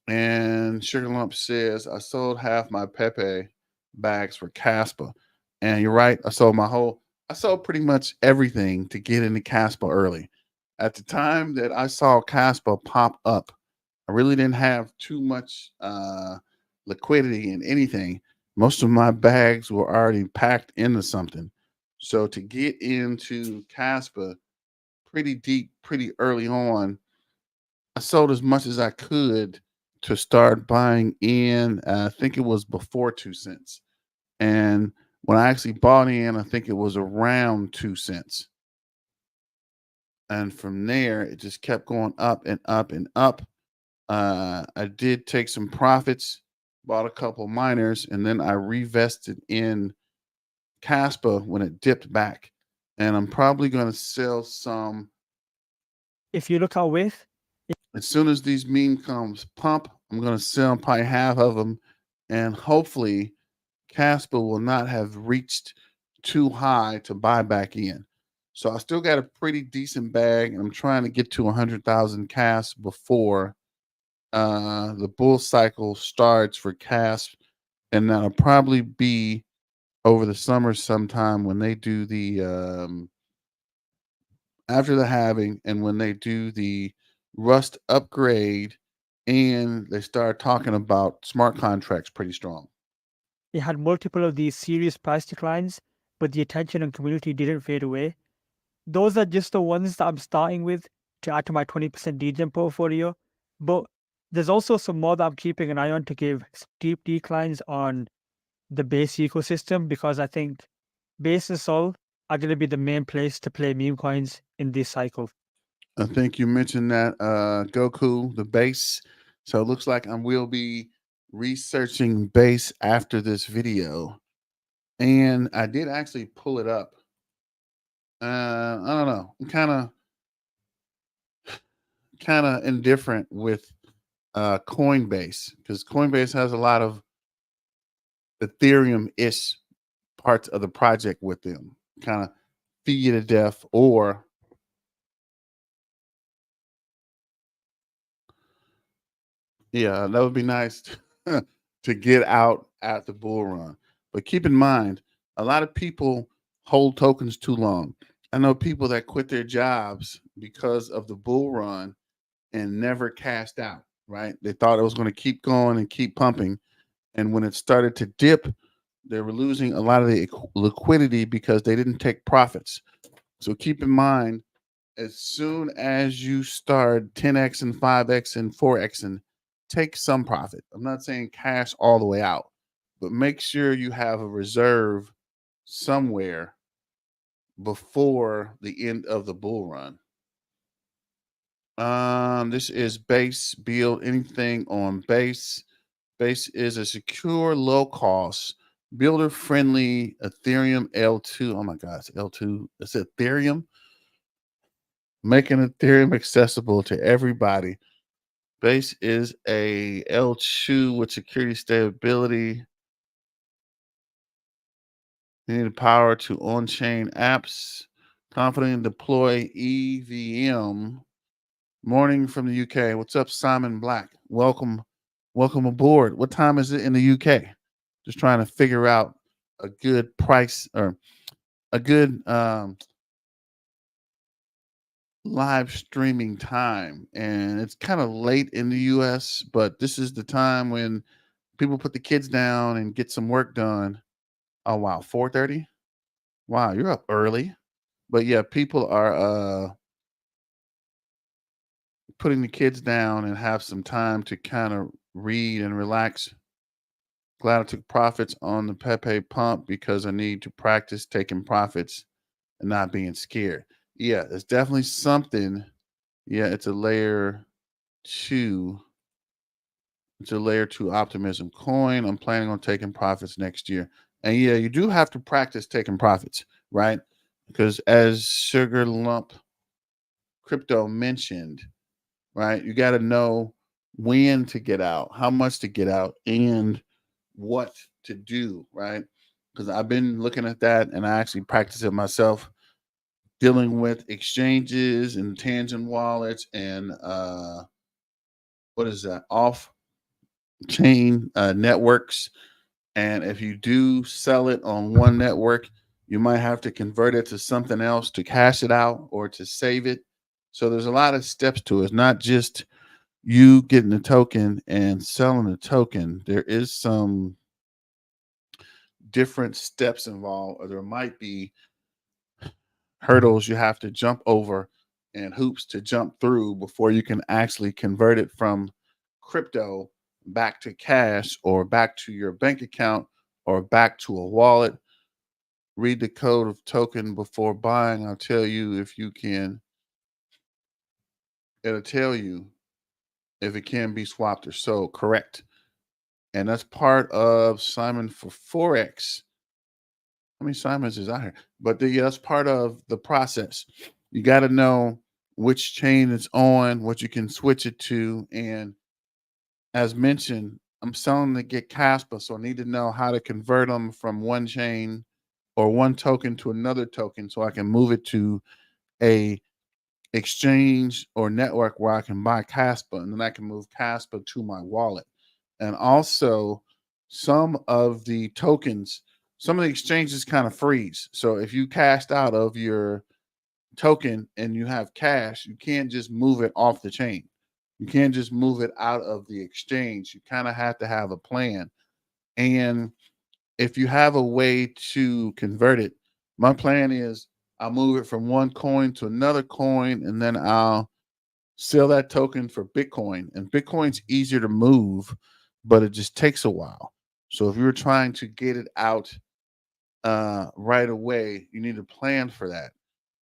And Sugar Lump says, I sold half my Pepe bags for KASPA. And you're right. I sold pretty much everything to get into KASPA early. At the time that I saw KASPA pop up, I really didn't have too much liquidity in anything. Most of my bags were already packed into something. So to get into KASPA pretty deep, pretty early on, I sold as much as I could to start buying in. I think it was before 2 cents. And when I actually bought in, I think it was around 2 cents. And from there, it just kept going up and up and up. I did take some profits, bought a couple miners, and then I revested in KASPA when it dipped back. And I'm probably going to sell some. If you look at with, As soon as these meme comes pump, I'm going to sell probably half of them. And hopefully, KASPA will not have reached too high to buy back in. So I still got a pretty decent bag, and I'm trying to get to 100,000 CAS before the bull cycle starts for CAS, and that'll probably be over the summer sometime when they do the after the halving and when they do the Rust upgrade, and they start talking about smart contracts pretty strong. it had multiple of these serious price declines, but the attention and community didn't fade away. Those are just the ones that I'm starting with to add to my 20% DGEM portfolio. But There's also some more that I'm keeping an eye on to give steep declines on the base ecosystem, because I think base and sol are going to be the main place to play meme coins in this cycle. I think you mentioned that Goku, the base. So it looks like I will be researching base after this video. And I did actually pull it up. I don't know. I'm kind of indifferent with Coinbase, because Coinbase has a lot of Ethereum-ish parts of the project with them. Kind of feed you to death, or yeah, that would be nice to get out at the bull run. But keep in mind, a lot of people hold tokens too long. I know people that quit their jobs because of the bull run and never cashed out, right? They thought it was going to keep going and keep pumping. And when it started to dip, they were losing a lot of the liquidity because they didn't take profits. So keep in mind, as soon as you start 10x and 5x and 4x, and take some profit. I'm not saying cash all the way out, but make sure you have a reserve somewhere before the end of the bull run. This is base. Build anything on base. Base is a secure, low cost, builder friendly Ethereum L2. Oh my gosh, L2. It's Ethereum, making Ethereum accessible to everybody. Base is a L2 with security stability. You need the power to on-chain apps. Confidently deploy EVM. Morning from the UK. What's up, Simon Black? Welcome aboard. What time is it in the UK? Just trying to figure out a good price, or a good live streaming time. And it's kind of late in the US, but this is the time when people put the kids down and get some work done. Oh wow, 4:30. Wow, you're up early. But yeah, people are putting the kids down and have some time to kind of read and relax. Glad I took profits on the Pepe pump because I need to practice taking profits and not being scared. Yeah, it's definitely something. Yeah, it's a layer 2. It's a layer 2 optimism coin. I'm planning on taking profits next year. And yeah, you do have to practice taking profits, right? Because as Sugar Lump Crypto mentioned, right, you got to know when to get out, how much to get out, and what to do, right? Because I've been looking at that and I actually practice it myself, dealing with exchanges and tangent wallets and what is that, off chain networks. And if you do sell it on one network, you might have to convert it to something else to cash it out or to save it. So there's a lot of steps to it. It's not just you getting a token and selling a token. There is some different steps involved, or there might be hurdles you have to jump over and hoops to jump through before you can actually convert it from crypto back to cash, or back to your bank account, or back to a wallet. Read the code of token before buying. I'll tell you if you can. It'll tell you if it can be swapped or sold. Correct. And that's part of Simon for Forex. How many Simons is out here? But yeah, that's part of the process. You got to know which chain it's on, what you can switch it to. And as mentioned, I'm selling to get KASPA, so I need to know how to convert them from one chain or one token to another token, so I can move it to a exchange or network where I can buy KASPA, and then I can move KASPA to my wallet. And also, some of the tokens, some of the exchanges kind of freeze. So if you cashed out of your token and you have cash, you can't just move it off the chain. You can't just move it out of the exchange. You kind of have to have a plan. And if you have a way to convert it, my plan is I'll move it from one coin to another coin, and then I'll sell that token for Bitcoin, and Bitcoin's easier to move, but it just takes a while. So if you're trying to get it out right away, you need to plan for that.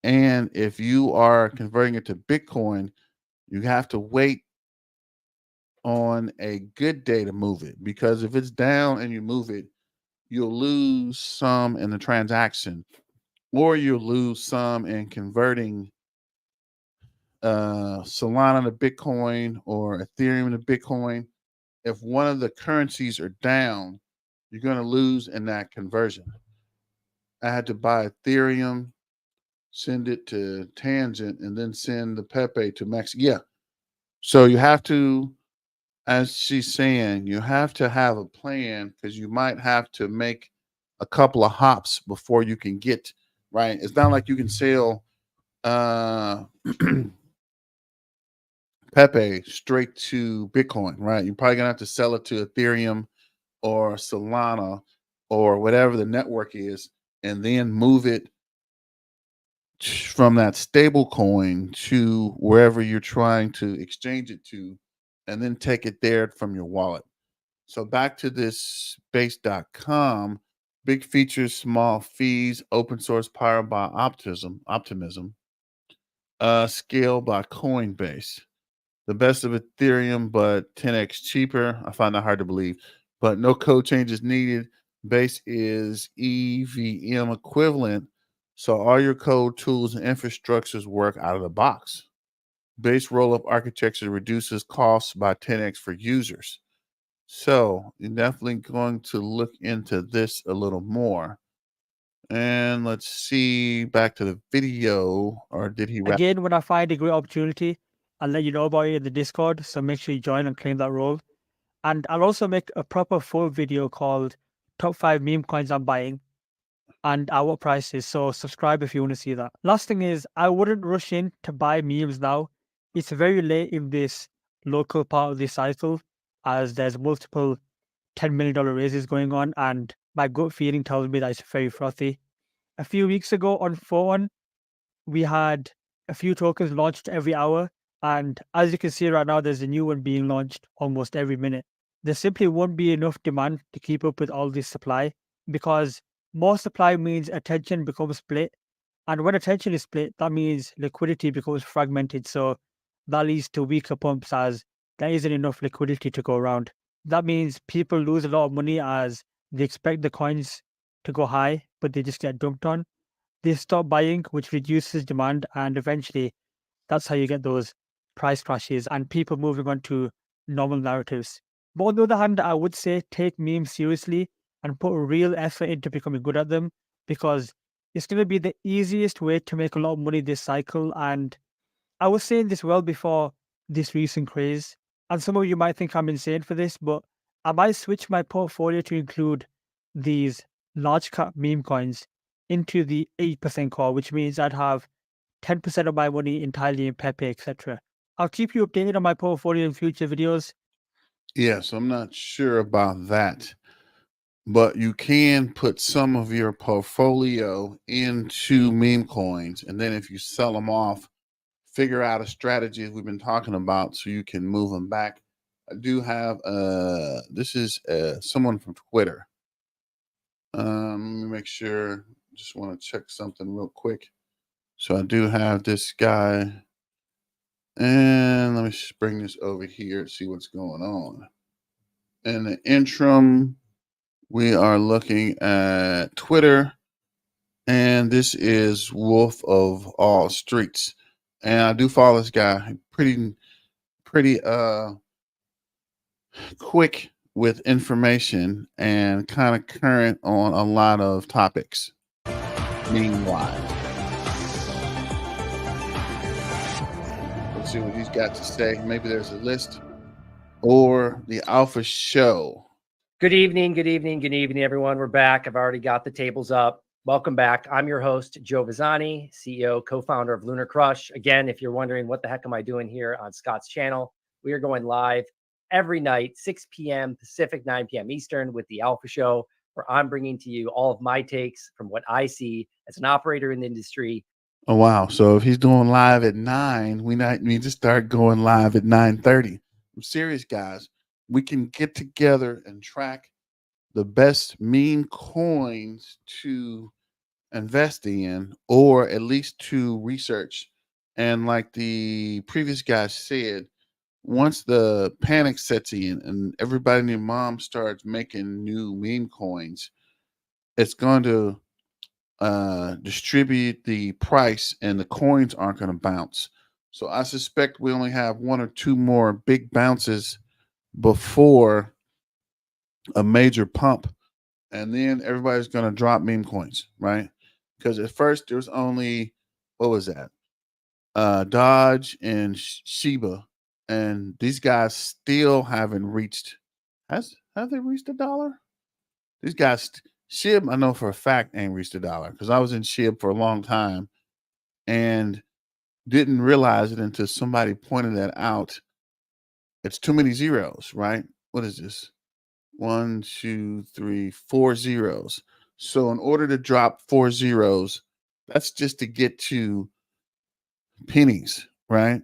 And if you are converting it to Bitcoin, you have to wait on a good day to move it, because if it's down and you move it, you'll lose some in the transaction, or you'll lose some in converting Solana to Bitcoin or Ethereum to Bitcoin. If one of the currencies are down, you're going to lose in that conversion. I had to buy Ethereum, send it to Tangent, and then send the Pepe to Mexico. Yeah. So you have to, as she's saying, you have to have a plan, because you might have to make a couple of hops before you can get right. It's not like you can sell Pepe straight to Bitcoin, right? You're probably gonna have to sell it to Ethereum or Solana or whatever the network is, and then move it from that stable coin to wherever you're trying to exchange it to, and then take it there from your wallet. So back to this base.com, big features, small fees, open source powered by optimism, scale by Coinbase. The best of Ethereum, but 10x cheaper. I find that hard to believe, but no code changes needed. Base is EVM equivalent, so all your code tools and infrastructures work out of the box. Base roll-up architecture reduces costs by 10x for users. So you're definitely going to look into this a little more. And let's see, back to the video, or did he wrap? Again, when I find a great opportunity, I'll let you know about it in the Discord. So make sure you join and claim that role. And I'll also make a proper full video called Top 5 Meme Coins I'm Buying and at what prices. So subscribe if you want to see that. Last thing is, I wouldn't rush in to buy memes now. It's very late in this local part of the cycle, as there's multiple $10 million raises going on, and my gut feeling tells me that it's very frothy. A few weeks ago on 4-1, we had a few tokens launched every hour, and as you can see right now, there's a new one being launched almost every minute. There simply won't be enough demand to keep up with all this supply, because more supply means attention becomes split, and when attention is split, that means liquidity becomes fragmented, so that leads to weaker pumps, as there isn't enough liquidity to go around. That means people lose a lot of money as they expect the coins to go high, but they just get dumped on. They stop buying, which reduces demand, and eventually that's how you get those price crashes and people moving on to normal narratives. But on the other hand, I would say take memes seriously and put real effort into becoming good at them, because it's going to be the easiest way to make a lot of money this cycle. And I was saying this well before this recent craze, and some of you might think I'm insane for this, but I might switch my portfolio to include these large cap meme coins into the 8% core, which means I'd have 10% of my money entirely in Pepe, etc. I'll keep you updated on my portfolio in future videos. Yes, I'm not sure about that, but you can put some of your portfolio into meme coins, and then if you sell them off, figure out a strategy we've been talking about so you can move them back. I do have this is someone from Twitter. Let me make sure. Just want to check something real quick. So I do have this guy, and let me just bring this over here, see what's going on. In the interim, we are looking at Twitter, and this is Wolf of All Streets. And I do follow this guy, pretty quick with information and kind of current on a lot of topics. Meanwhile, let's see what he's got to say. Maybe there's a list or the Alpha Show. Good evening, everyone. We're back. I've already got the tables up. Welcome back. I'm your host, Joe Vizzani, CEO, co-founder of Lunar Crush. Again, if you're wondering what the heck am I doing here on Scott's channel, we are going live every night, 6 p.m. Pacific, 9 p.m. Eastern with the Alpha Show, where I'm bringing to you all of my takes from what I see as an operator in the industry, Oh wow! So if he's doing live at 9, we need to start going live at 9:30. I'm serious, guys. We can get together and track the best meme coins to invest in, or at least to research. And like the previous guy said, once the panic sets in and everybody and their mom starts making new meme coins, it's going to distribute the price and the coins aren't going to bounce. So I suspect we only have one or two more big bounces before a major pump, and then everybody's going to drop meme coins, right? Because at first there was only, what was that? Dodge and Shiba, and these guys still haven't reached. Have they reached $1? These guys, SHIB, I know for a fact ain't reached $1 because I was in SHIB for a long time and didn't realize it until somebody pointed that out. It's too many zeros, right? What is this? 1, 2, 3, 4 zeros. So in order to drop 4 zeros, that's just to get to pennies, right?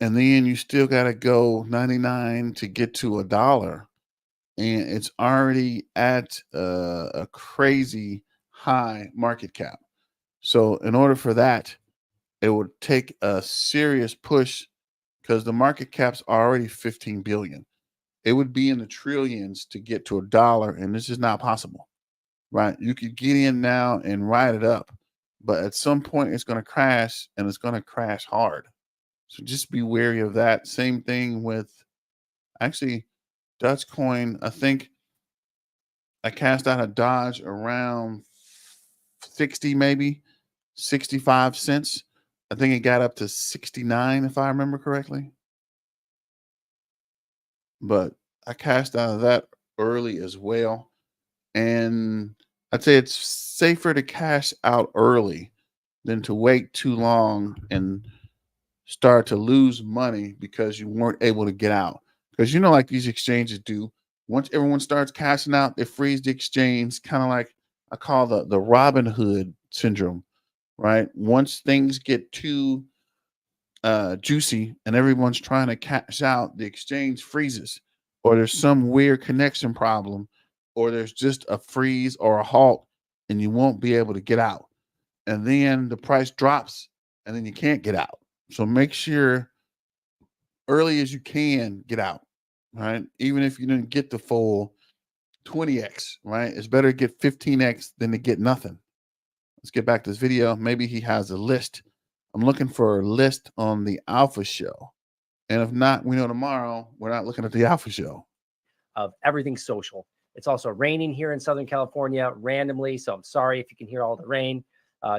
And then you still got to go 99 to get to $1. And it's already at a crazy high market cap. So in order for that, it would take a serious push because the market cap's already 15 billion. It would be in the trillions to get to $1, and this is not possible, right? You could get in now and ride it up, but at some point it's going to crash, and it's going to crash hard. So just be wary of that. Same thing with actually Dogecoin. I think I cast out a Dodge around 60, maybe 65 cents. I think it got up to 69 if I remember correctly. But I cashed out of that early as well. And I'd say it's safer to cash out early than to wait too long and start to lose money because you weren't able to get out. Because you know, like these exchanges do, once everyone starts cashing out, they freeze the exchange, kind of like I call the Robin Hood syndrome, right? Once things get too juicy and everyone's trying to cash out, the exchange freezes, or there's some weird connection problem, or there's just a freeze or a halt, and you won't be able to get out. And then the price drops, and then you can't get out. So make sure early as you can get out, right? Even if you didn't get the full 20x, right? It's better to get 15x than to get nothing. Let's get back to this video. Maybe he has a list. I'm looking for a list on the Alpha Show. And if not, we know tomorrow we're not looking at the Alpha Show. Of everything social. It's also raining here in Southern California randomly, so I'm sorry if you can hear all the rain.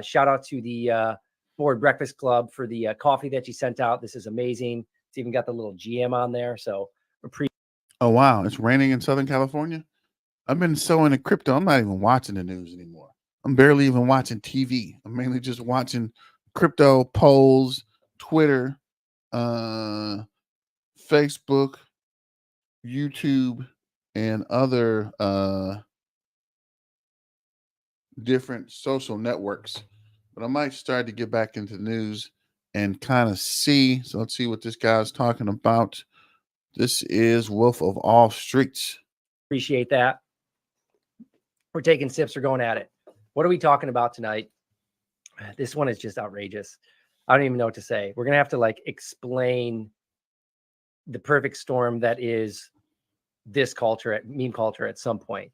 Shout out to the Board Breakfast Club for the coffee that you sent out. This is amazing. It's even got the little GM on there. So oh wow, it's raining in Southern California. I've been so into crypto, I'm not even watching the news anymore. I'm barely even watching TV. I'm mainly just watching crypto polls, Twitter, Facebook, YouTube, and other different social networks. But I might start to get back into the news and kind of see. So let's see what this guy's talking about. This is Wolf of All Streets. appreciate that. We're taking sips. We're going at it. What are we talking about tonight? This one is just outrageous. I don't even know what to say. We're going to have to like explain the perfect storm that is this culture at meme culture at some point.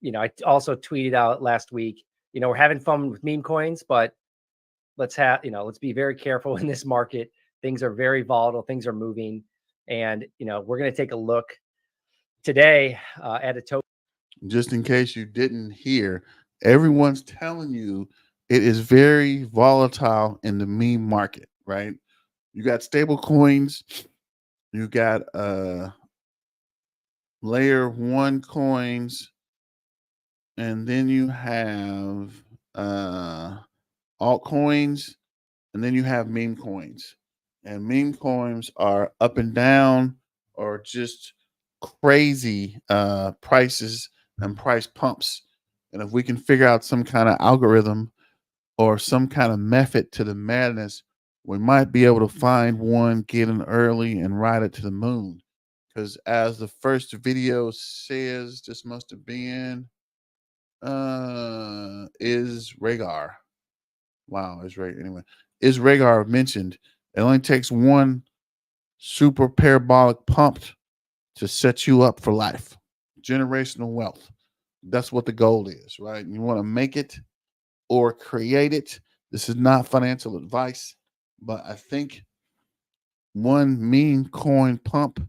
You know, I also tweeted out last week, you know, we're having fun with meme coins, but let's be very careful in this market. Things are very volatile. Things are moving. And, you know, we're going to take a look today at a token. Just in case you didn't hear, everyone's telling you it is very volatile in the meme market, right? You got stable coins, you got layer 1 coins, and then you have altcoins, and then you have meme coins. And meme coins are up and down or just crazy prices and price pumps. And if we can figure out some kind of algorithm or some kind of method to the madness, we might be able to find one, get in early, and ride it to the moon. Because as the first video says, this must have been is Rhaegar. Wow, is Rhaegar anyway. Is Rhaegar mentioned? It only takes one super parabolic pump to set you up for life. Generational wealth. That's what the goal is, right? You want to make it or create it. This is not financial advice, but I think one meme coin pump.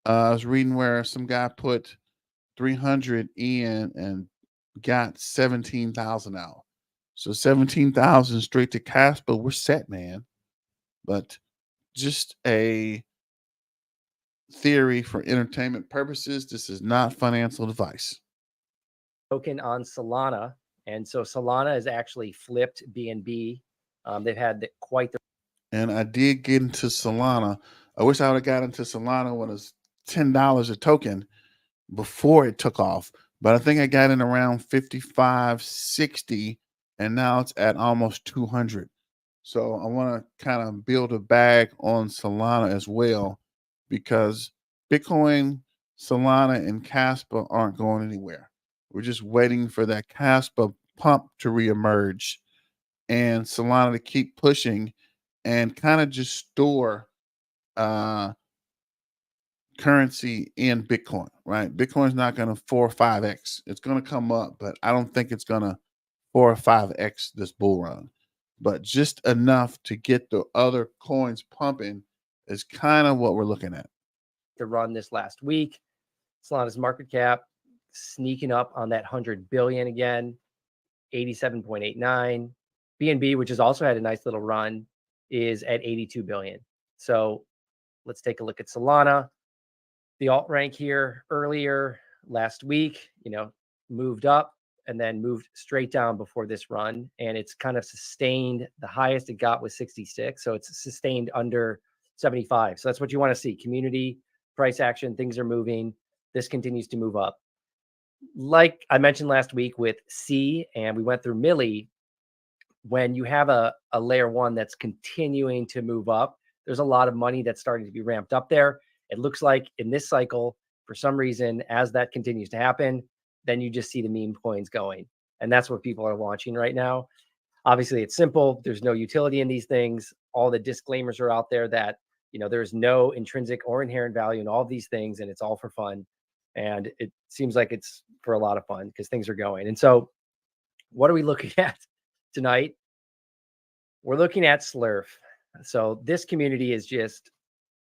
I was reading where some guy put 300 in and got 17,000 out. So 17,000 straight to KASPA. We're set, man. But just a theory for entertainment purposes. This is not financial advice. Token on Solana. And so Solana has actually flipped BNB. They've had quite the. And I did get into Solana. I wish I would have got into Solana when it was $10 a token before it took off. But I think I got in around 55, 60, and now it's at almost 200. So I want to kind of build a bag on Solana as well, because Bitcoin, Solana, and KASPA aren't going anywhere. We're just waiting for that KASPA pump to reemerge and Solana to keep pushing and kind of just store currency in Bitcoin, right? Bitcoin's not going to 4 or 5x. It's going to come up, but I don't think it's going to 4 or 5x this bull run. But just enough to get the other coins pumping is kind of what we're looking at. The run this last week. Solana's market cap sneaking up on that 100 billion again, 87.89. BNB, which has also had a nice little run, is at 82 billion. So let's take a look at Solana. The alt rank here earlier last week, moved up and then moved straight down before this run. And it's kind of sustained. The highest it got was 66. So it's sustained under 75. So that's what you want to see. Community, price action, things are moving. This continues to move up. Like I mentioned last week with C, and we went through Millie, when you have a layer one that's continuing to move up, there's a lot of money that's starting to be ramped up there. It looks like in this cycle, for some reason, as that continues to happen, then you just see the meme coins going. And that's what people are launching right now. Obviously, it's simple. There's no utility in these things. All the disclaimers are out there that, there's no intrinsic or inherent value in all of these things, and it's all for fun. And it seems like it's for a lot of fun because things are going. And so what are we looking at tonight? We're looking at Slurf. So this community is just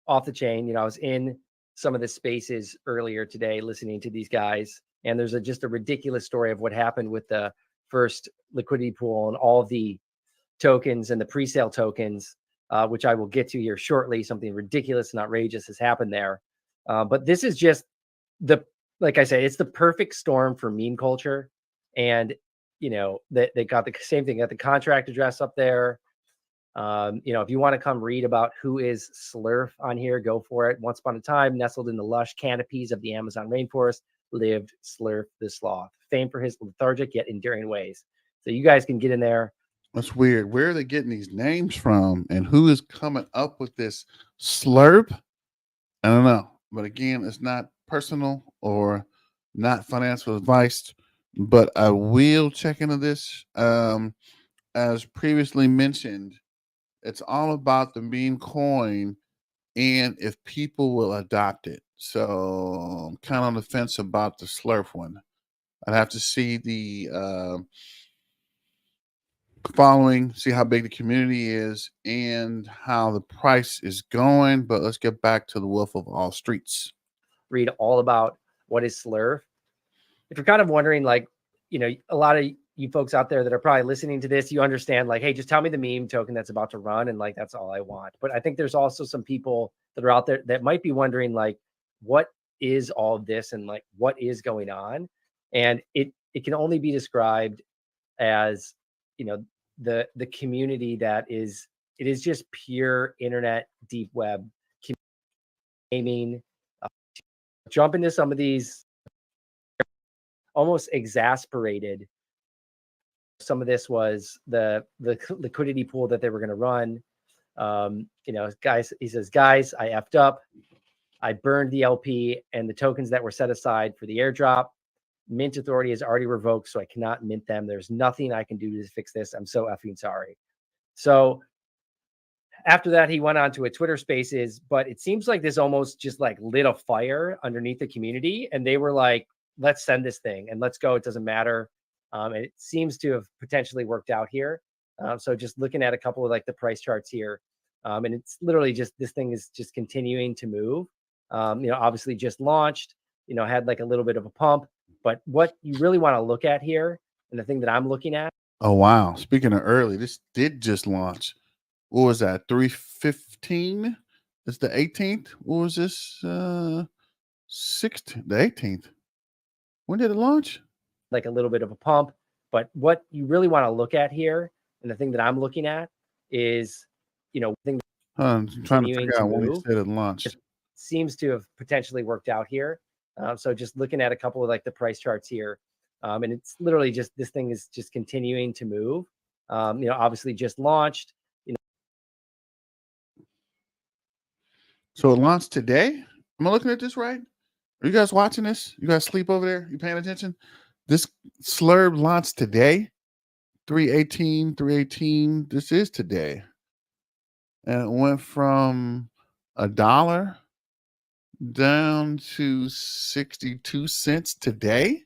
off the chain. I was in some of the spaces earlier today listening to these guys, and there's just a ridiculous story of what happened with the first liquidity pool and all the tokens and the pre-sale tokens, which I will get to here shortly. Something ridiculous and outrageous has happened there. But this is just like I said, it's the perfect storm for meme culture. And, they got the same thing, got the contract address up there. If you want to come read about who is Slurf on here, go for it. Once upon a time, nestled in the lush canopies of the Amazon rainforest, lived Slurf the sloth, famed for his lethargic yet enduring ways. So you guys can get in there. That's weird. Where are they getting these names from, and who is coming up with this Slurp? I don't know. But again, it's not personal or not financial advice, but I will check into this. As previously mentioned, it's all about the meme coin and if people will adopt it. So I'm kind of on the fence about the Slurp one. I'd have to see the following, see how big the community is and how the price is going. But let's get back to the Wolf of All Streets. Read all about what is Slurf. If you're kind of wondering, like, a lot of you folks out there that are probably listening to this, you understand, like, hey, just tell me the meme token that's about to run, and like that's all I want. But I think there's also some people that are out there that might be wondering, like, what is all of this and like what is going on? And it can only be described as, the community that is, it is just pure internet deep web gaming. Jump into some of these almost exasperated Some of this was the liquidity pool that they were going to run. Guys, he says, guys, I effed up. I burned the LP and the tokens that were set aside for the airdrop. Mint authority is already revoked, so I cannot mint them. There's nothing I can do to fix this. I'm so effing sorry. So after that, he went on to a Twitter Spaces, but it seems like this almost just like lit a fire underneath the community. And they were like, let's send this thing and let's go. It doesn't matter. And it seems to have potentially worked out here. So just looking at a couple of like the price charts here, and it's literally just, this thing is just continuing to move. Obviously just launched, had like a little bit of a pump, but what you really want to look at here, and the thing that I'm looking at. Oh, wow. Speaking of early, this did just launch. What was that? 3:15? It's the 18th. What was this? 16th, the 18th. When did it launch? Like a little bit of a pump, but what you really want to look at here, and the thing that I'm looking at is, I'm trying to figure out when he said it launched. It seems to have potentially worked out here. So just looking at a couple of like the price charts here, and it's literally just, this thing is just continuing to move. Obviously just launched. So it launched today. Am I looking at this right? Are you guys watching this? You guys sleep over there? You paying attention? This slurb launched today. 318. This is today. And it went from $1 down to 62 cents today.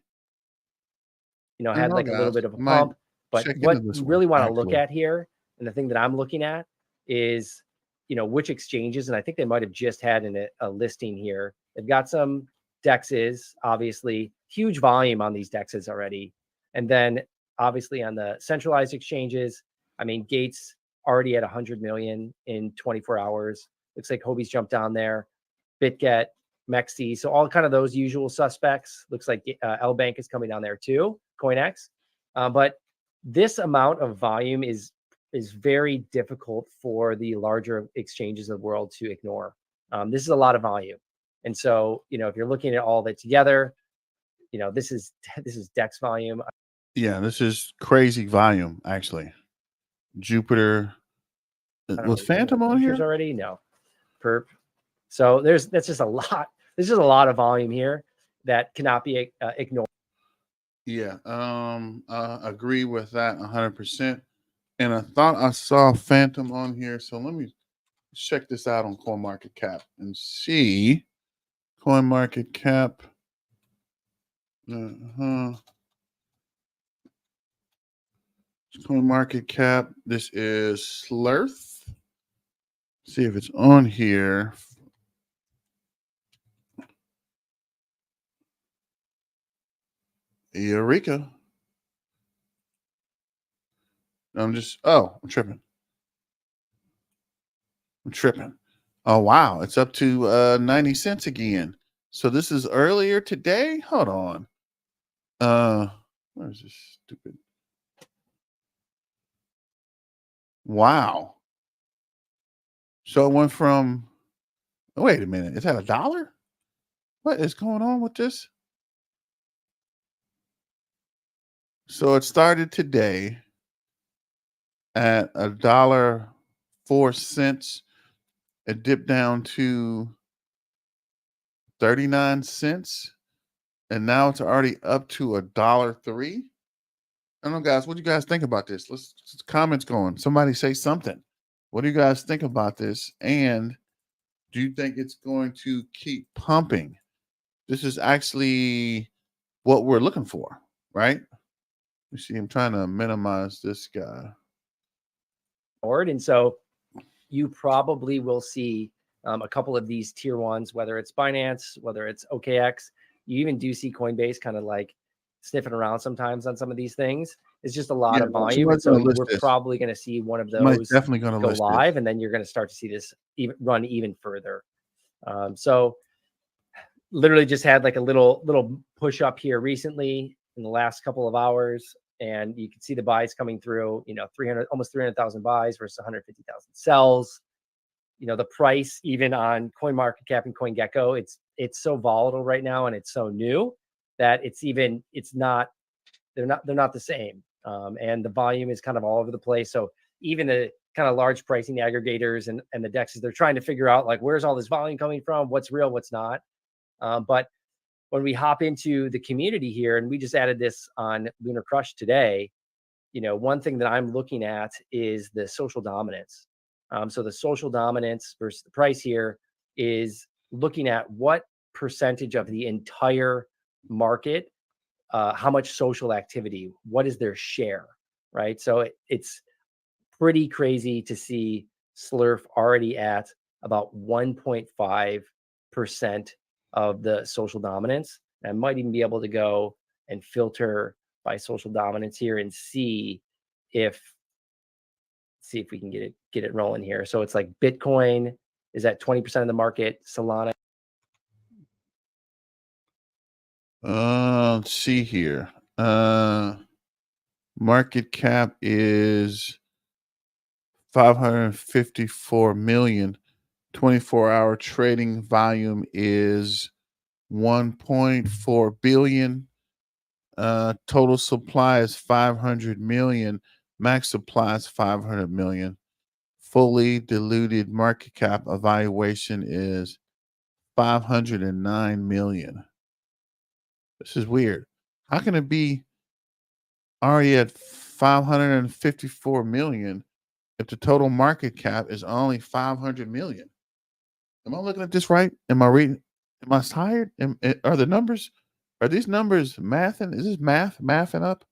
Had like a little bit of a pump, but what you really want to look at here, and the thing that I'm looking at is, which exchanges, and I think they might have just had a listing here. They've got some dexes, obviously huge volume on these dexes already. And then obviously on the centralized exchanges, I mean, Gates already at 100 million in 24 hours. Looks like Hobie's jumped down there. BitGet, Mexi. So all kind of those usual suspects. Looks like L Bank is coming down there too, CoinX. But this amount of volume is very difficult for the larger exchanges of the world to ignore. This is a lot of volume. And so, if you're looking at all that together, this is DEX volume. Yeah, this is crazy volume, actually. Jupiter. Was Phantom on here already? No. Perp. So that's just a lot. There's just a lot of volume here that cannot be ignored. Yeah, I agree with that 100%. And I thought I saw Phantom on here. So let me check this out on CoinMarketCap and see. CoinMarketCap. CoinMarketCap. This is Slurth. See if it's on here. Eureka. I'm tripping. Oh, wow. It's up to 90 cents again. So this is earlier today. Hold on. Where is this stupid? Wow. So it went from, wait a minute. Is that $1? What is going on with this? So it started today at $1.04. It dipped down to 39 cents. And now it's already up to $1.03. I don't know, guys. What do you guys think about this? Let's comments going. Somebody say something. What do you guys think about this? And do you think it's going to keep pumping? This is actually what we're looking for, right? You see, I'm trying to minimize this guy. And so you probably will see a couple of these tier ones, whether it's Binance, whether it's OKX. You even do see Coinbase kind of like sniffing around sometimes on some of these things. It's just a lot of volume. And so we're probably going to see one of those definitely going to go live, and then you're going to start to see this run even further. So literally just had like a little push up here recently in the last couple of hours. And you can see the buys coming through, almost 300,000 buys versus 150,000 sells. The price even on CoinMarketCap and CoinGecko, it's so volatile right now, and it's so new that they're not the same. And the volume is kind of all over the place. So even the kind of large pricing aggregators and the DEXs, they're trying to figure out like, where's all this volume coming from? What's real, what's not? But when we hop into the community here, and we just added this on Lunar Crush today, you know, one thing that I'm looking at is the social dominance. So the social dominance versus the price here is looking at what percentage of the entire market, how much social activity, what is their share, right? So it's pretty crazy to see Slurf already at about 1.5% of the social dominance. And I might even be able to go and filter by social dominance here and see if we can get it rolling here. So it's like Bitcoin is at 20% of the market. Solana. Let's see here. Market cap is 554 million. 24-hour trading volume is 1.4 billion. Total supply is 500 million. Max supply is 500 million. Fully diluted market cap evaluation is 509 million. This is weird. How can it be already at 554 million if the total market cap is only 500 million? Am I looking at this right? Am I reading? Am I tired? Are the numbers? Are these numbers mathing? Is this mathing up?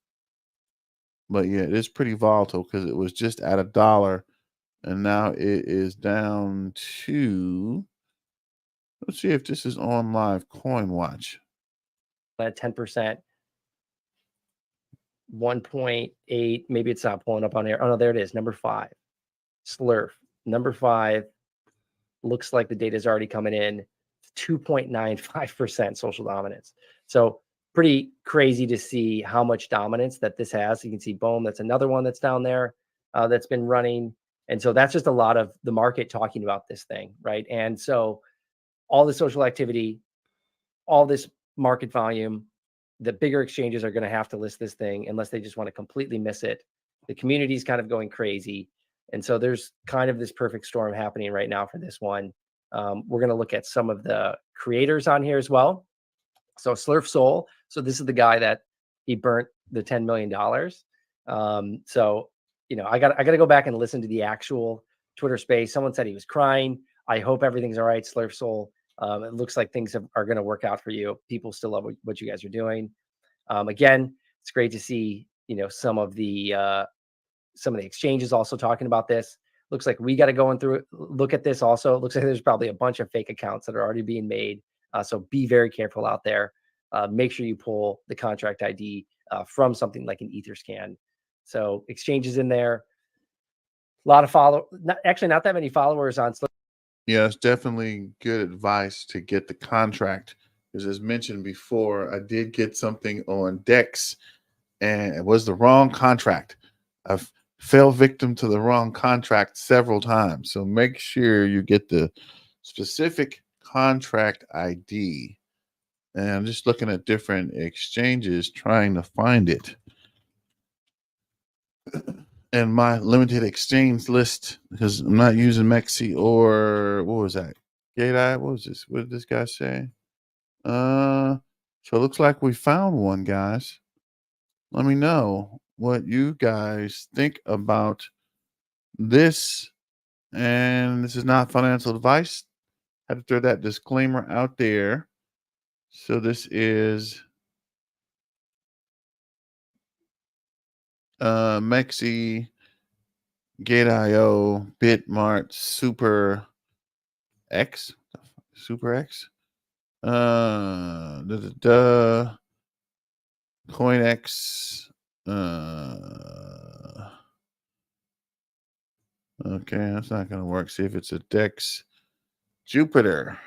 But yeah, it is pretty volatile because it was just at $1 and now it is down to. Let's see if this is on live coin watch. At 10%, 1.8. Maybe it's not pulling up on here. Oh no, there it is. Number 5, Slurf. Number 5 looks like the data is already coming in. 2.95% social dominance. So pretty crazy to see how much dominance that this has. You can see, boom, that's another one that's down there that's been running. And so that's just a lot of the market talking about this thing, right? And so all the social activity, all this market volume, the bigger exchanges are going to have to list this thing unless they just want to completely miss it. The community is kind of going crazy. And so there's kind of this perfect storm happening right now for this one. We're going to look at some of the creators on here as well. So Slurf Soul. So this is the guy that he burnt the $10 million. So, you know, I got to go back and listen to the actual Twitter space. Someone said he was crying. I hope everything's all right, Slurf Soul. It looks like things are going to work out for you. People still love what you guys are doing. Again, it's great to see, you know, some of the exchanges also talking about this. Looks like we got to go in through look at this also. It looks like there's probably a bunch of fake accounts that are already being made. So be very careful out there. Make sure you pull the contract ID from something like an Etherscan. So exchanges in there. A lot of not that many followers on. Yeah, it's definitely good advice to get the contract. Because as mentioned before, I did get something on DEX and it was the wrong contract. I've fell victim to the wrong contract several times. So make sure you get the specific contract ID. And I'm just looking at different exchanges trying to find it. And my limited exchange list, because I'm not using Mexi or what was that? Gate-I? What was this? What did this guy say? So it looks like we found one, guys. Let me know what you guys think about this. And this is not financial advice. I had to throw that disclaimer out there. So this is Mexi, Gate.io, Bitmart, Super X, CoinX, okay, that's not gonna work. See if it's a DEX. Jupiter.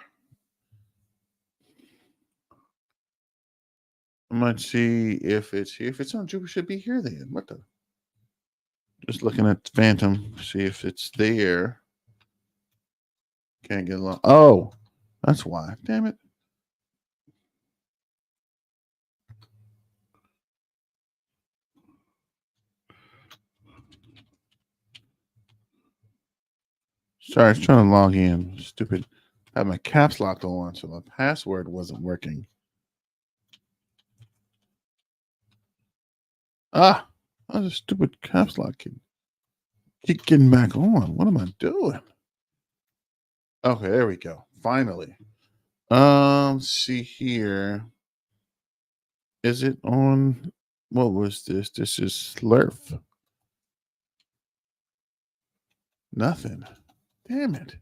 I'm gonna see if it's here. If it's on Jupiter, it should be here then. What the? Just looking at Phantom, see if it's there. Can't get along. Oh, that's why. Damn it. Sorry, I was trying to log in. Stupid. I had my caps locked on, so my password wasn't working. Ah, that's a stupid caps lock. Keep getting back on. What am I doing? Okay, there we go. Finally. See here. Is it on? What was this? This is Slurf. Nothing. Damn it.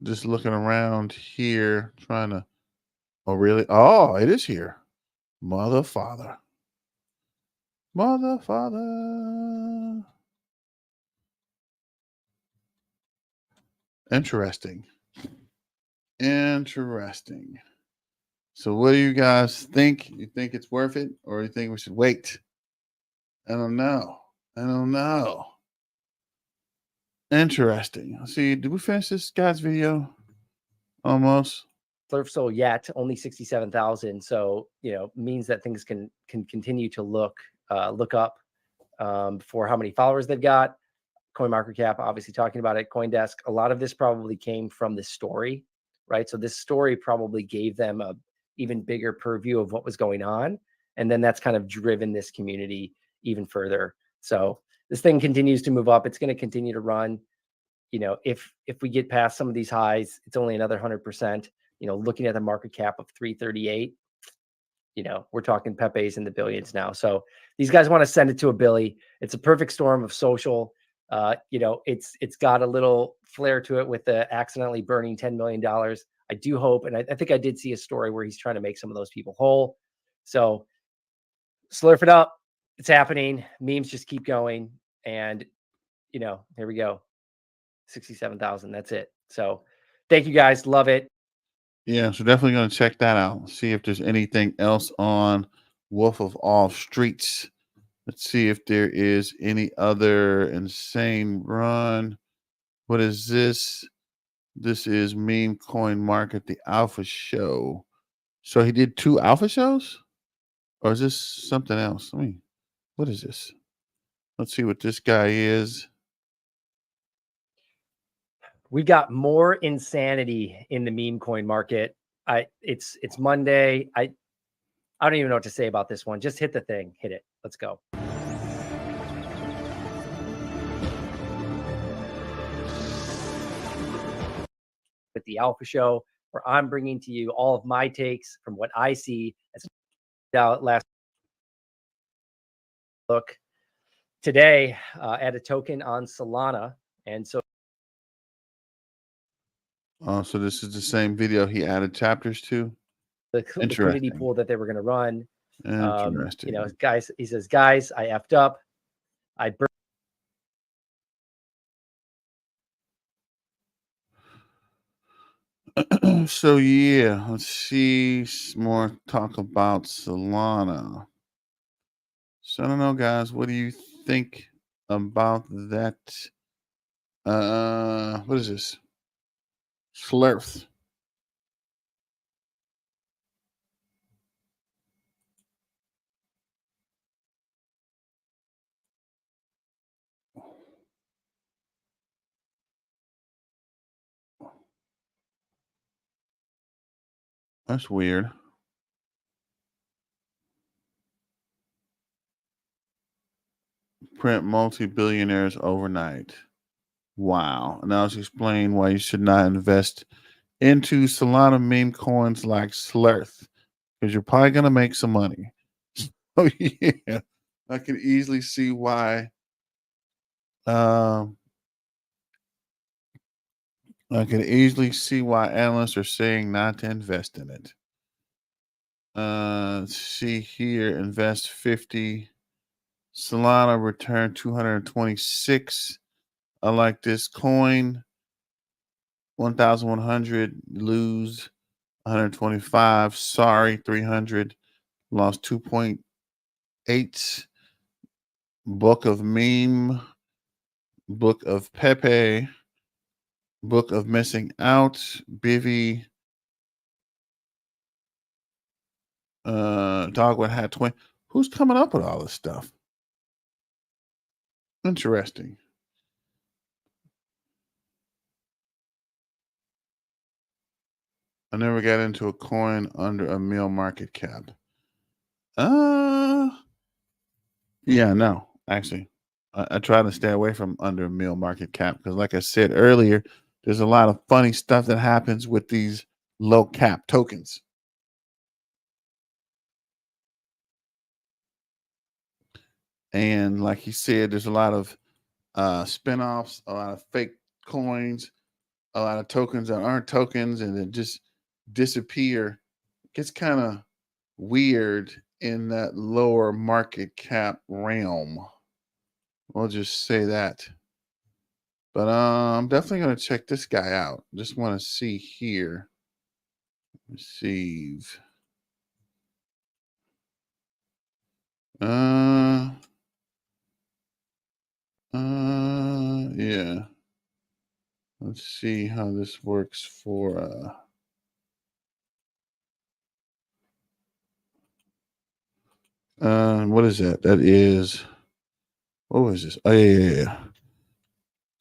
Just looking around here, trying to. Oh, really? Oh, it is here. Mother, father. Mother, father. Interesting. Interesting. So, what do you guys think? You think it's worth it, or you think we should wait? I don't know. I don't know. Interesting. Let's see. Did we finish this guy's video? Almost. Slurf sold yet only 67,000. So, means that things can continue to look up for how many followers they've got. CoinMarketCap, obviously talking about it. CoinDesk, a lot of this probably came from this story, right? So this story probably gave them a even bigger purview of what was going on. And then that's kind of driven this community even further. So this thing continues to move up. It's going to continue to run. If we get past some of these highs, it's only another 100%. Looking at the market cap of 338, we're talking Pepe's in the billions now. So these guys want to send it to a Billy. It's a perfect storm of social. It's got a little flair to it with the accidentally burning $10 million. I do hope, and I think I did see a story where he's trying to make some of those people whole. So slurf it up. It's happening. Memes just keep going. And, here we go. 67,000. That's it. So thank you guys. Love it. Yeah, so definitely going to check that out. See if there's anything else on Wolf of All Streets. Let's see if there is any other insane run. What is this? This is Meme Coin Market, the Alpha Show. So he did 2 Alpha shows? Or is this something else? What is this? Let's see what this guy is. We've got more insanity in the meme coin market. It's Monday. I don't even know what to say about this one. Just hit the thing. Hit it. Let's go. With the Alpha Show, where I'm bringing to you all of my takes from what I see as last look today at a token on Solana. And so So this is the same video he added chapters to. the liquidity pool that they were going to run. Interesting. Guys, he says, guys, I effed up. I burned. So yeah, let's see more talk about Solana. So I don't know, guys. What do you think about that? What is this? Slurf. That's weird. Print multi-billionaires overnight. Wow. And now let's explain why you should not invest into Solana meme coins like Slurf, because you're probably going to make some money. Oh, yeah. I can easily see why. I can easily see why analysts are saying not to invest in it. Let's see here. Invest 50. Solana return 226. I like this coin. 1,100. Lose 125. Sorry, 300. Lost 2.8. Book of Meme. Book of Pepe. Book of Missing Out. Bivy. Dogwood Hat 20. Who's coming up with all this stuff? Interesting. I never got into a coin under a mil market cap. Yeah, no, actually. I try to stay away from under a mil market cap because, like I said earlier, there's a lot of funny stuff that happens with these low cap tokens. And like he said, there's a lot of spinoffs, a lot of fake coins, a lot of tokens that aren't tokens and then just disappear. It gets kind of weird in that lower market cap realm. We'll just say that. But I'm definitely going to check this guy out. Just want to see here. Receive. Yeah. Let's see how this works for what is that? That is, what was this? Oh yeah.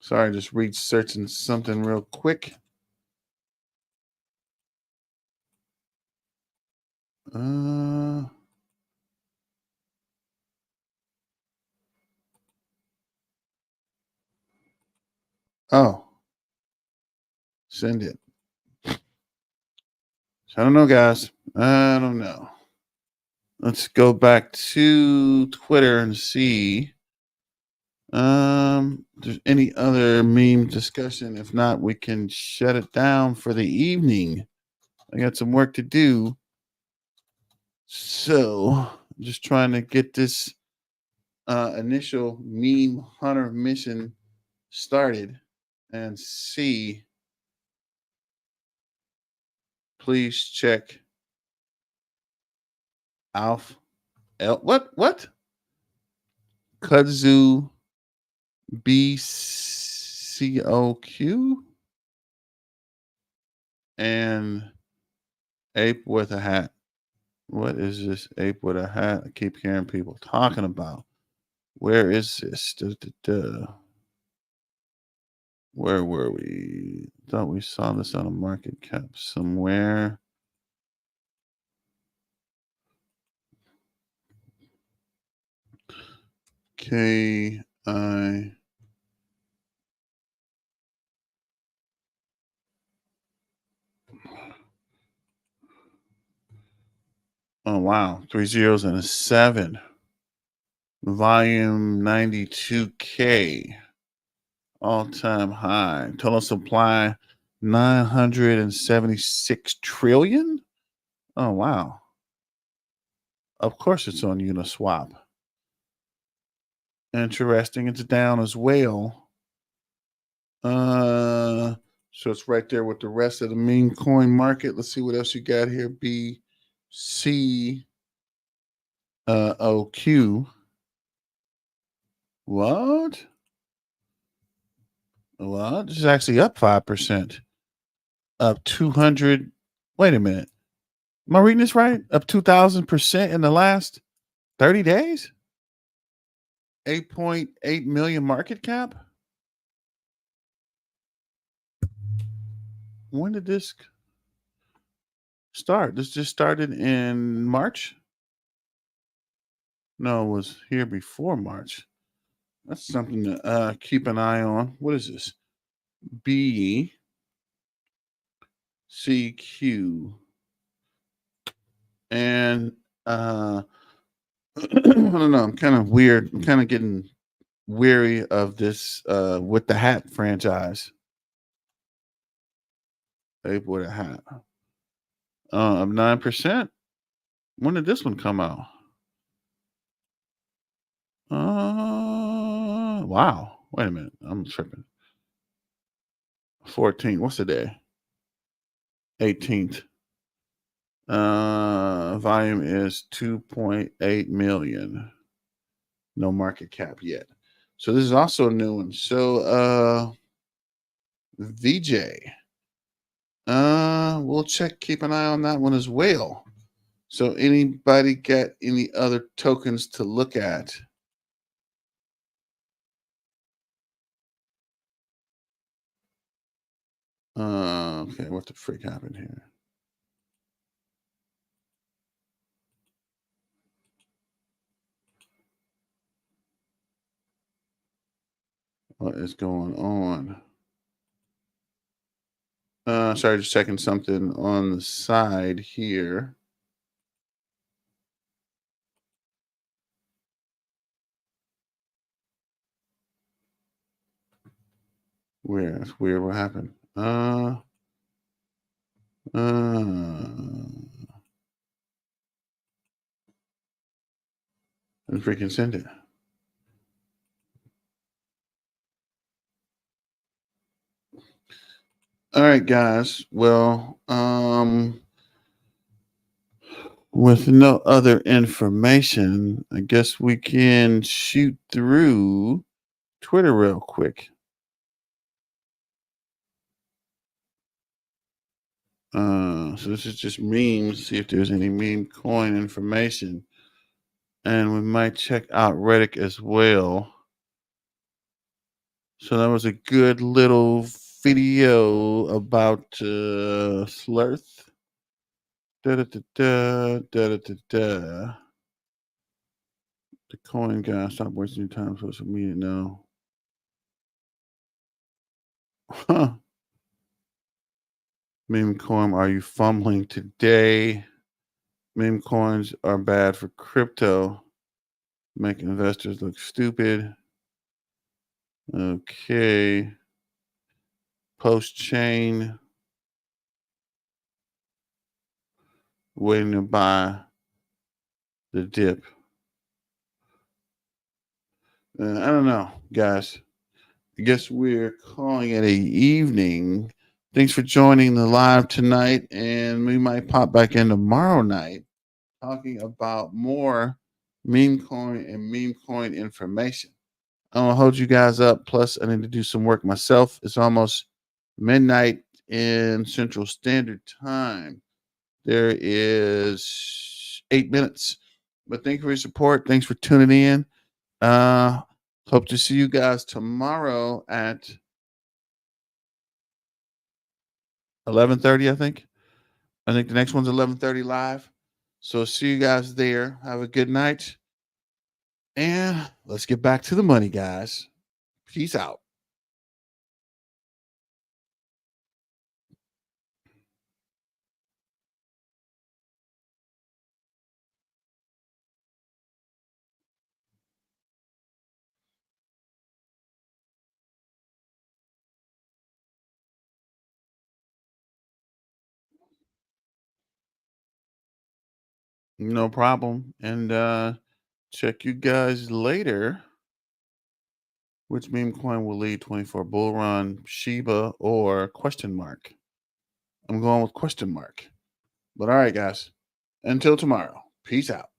Sorry, just researching something real quick. Oh, send it. I don't know, guys. I don't know. Let's go back to Twitter and see if there's any other meme discussion. If not, we can shut it down for the evening. I got some work to do. So I'm just trying to get this initial meme hunter mission started and see. Please check Alf L. What? Kudzu BCOQ and Ape with a Hat. What is this Ape with a Hat? I keep hearing people talking about. Where is this? Where were we? Thought we saw this on a market cap somewhere. KI. Oh, wow. 3 zeros and a 7. Volume 92K. All-time high. Total supply 976 trillion. Oh, wow. Of course it's on Uniswap. Interesting. It's down as well. So it's right there with the rest of the meme coin market. Let's see what else you got here. BCOQ. What? Well, this is actually up 5%. Up 200. Wait a minute. Am I reading this right? Up 2,000% in the last 30 days? 8.8 million market cap? When did this start? This just started in March? No, it was here before March. That's something to keep an eye on. What is this? BCQ. And I don't know. I'm kind of weird. I'm kind of getting weary of this with the hat franchise. Ape with a Hat. Of 9%. When did this one come out? Wow. Wait a minute. I'm tripping. 14th. What's the day? 18th. Volume is 2.8 million. No market cap yet. So this is also a new one. So VJ. We'll keep an eye on that one as well. So anybody got any other tokens to look at? Okay, what the freak happened here? What is going on? Sorry, just checking something on the side here. Weird. That's weird. What happened? And freaking send it. All right, guys. Well, with no other information, I guess we can shoot through Twitter real quick. So this is just memes. See if there's any meme coin information, and we might check out Reddit as well. So that was a good little video about Slurth. The coin guy, stop wasting your time. Social media now. Huh. Meme coin, are you fumbling today? Meme coins are bad for crypto. Make investors look stupid. Okay. Post chain. Waiting to buy the dip. I don't know, guys. I guess we're calling it a evening. Thanks for joining the live tonight, and we might pop back in tomorrow night talking about more meme coin and meme coin information. I'm gonna hold you guys up. Plus, I need to do some work myself. It's almost midnight in Central Standard Time. There is 8 minutes. But thank you for your support. Thanks for tuning in. Hope to see you guys tomorrow at 11:30. I think the next one's 11:30 live. So see you guys there. Have a good night. And let's get back to the money, guys. Peace out. No problem. And check you guys later. Which meme coin will lead 24 bull run, Shiba or question mark? I'm going with question mark. But all right, guys. Until tomorrow. Peace out.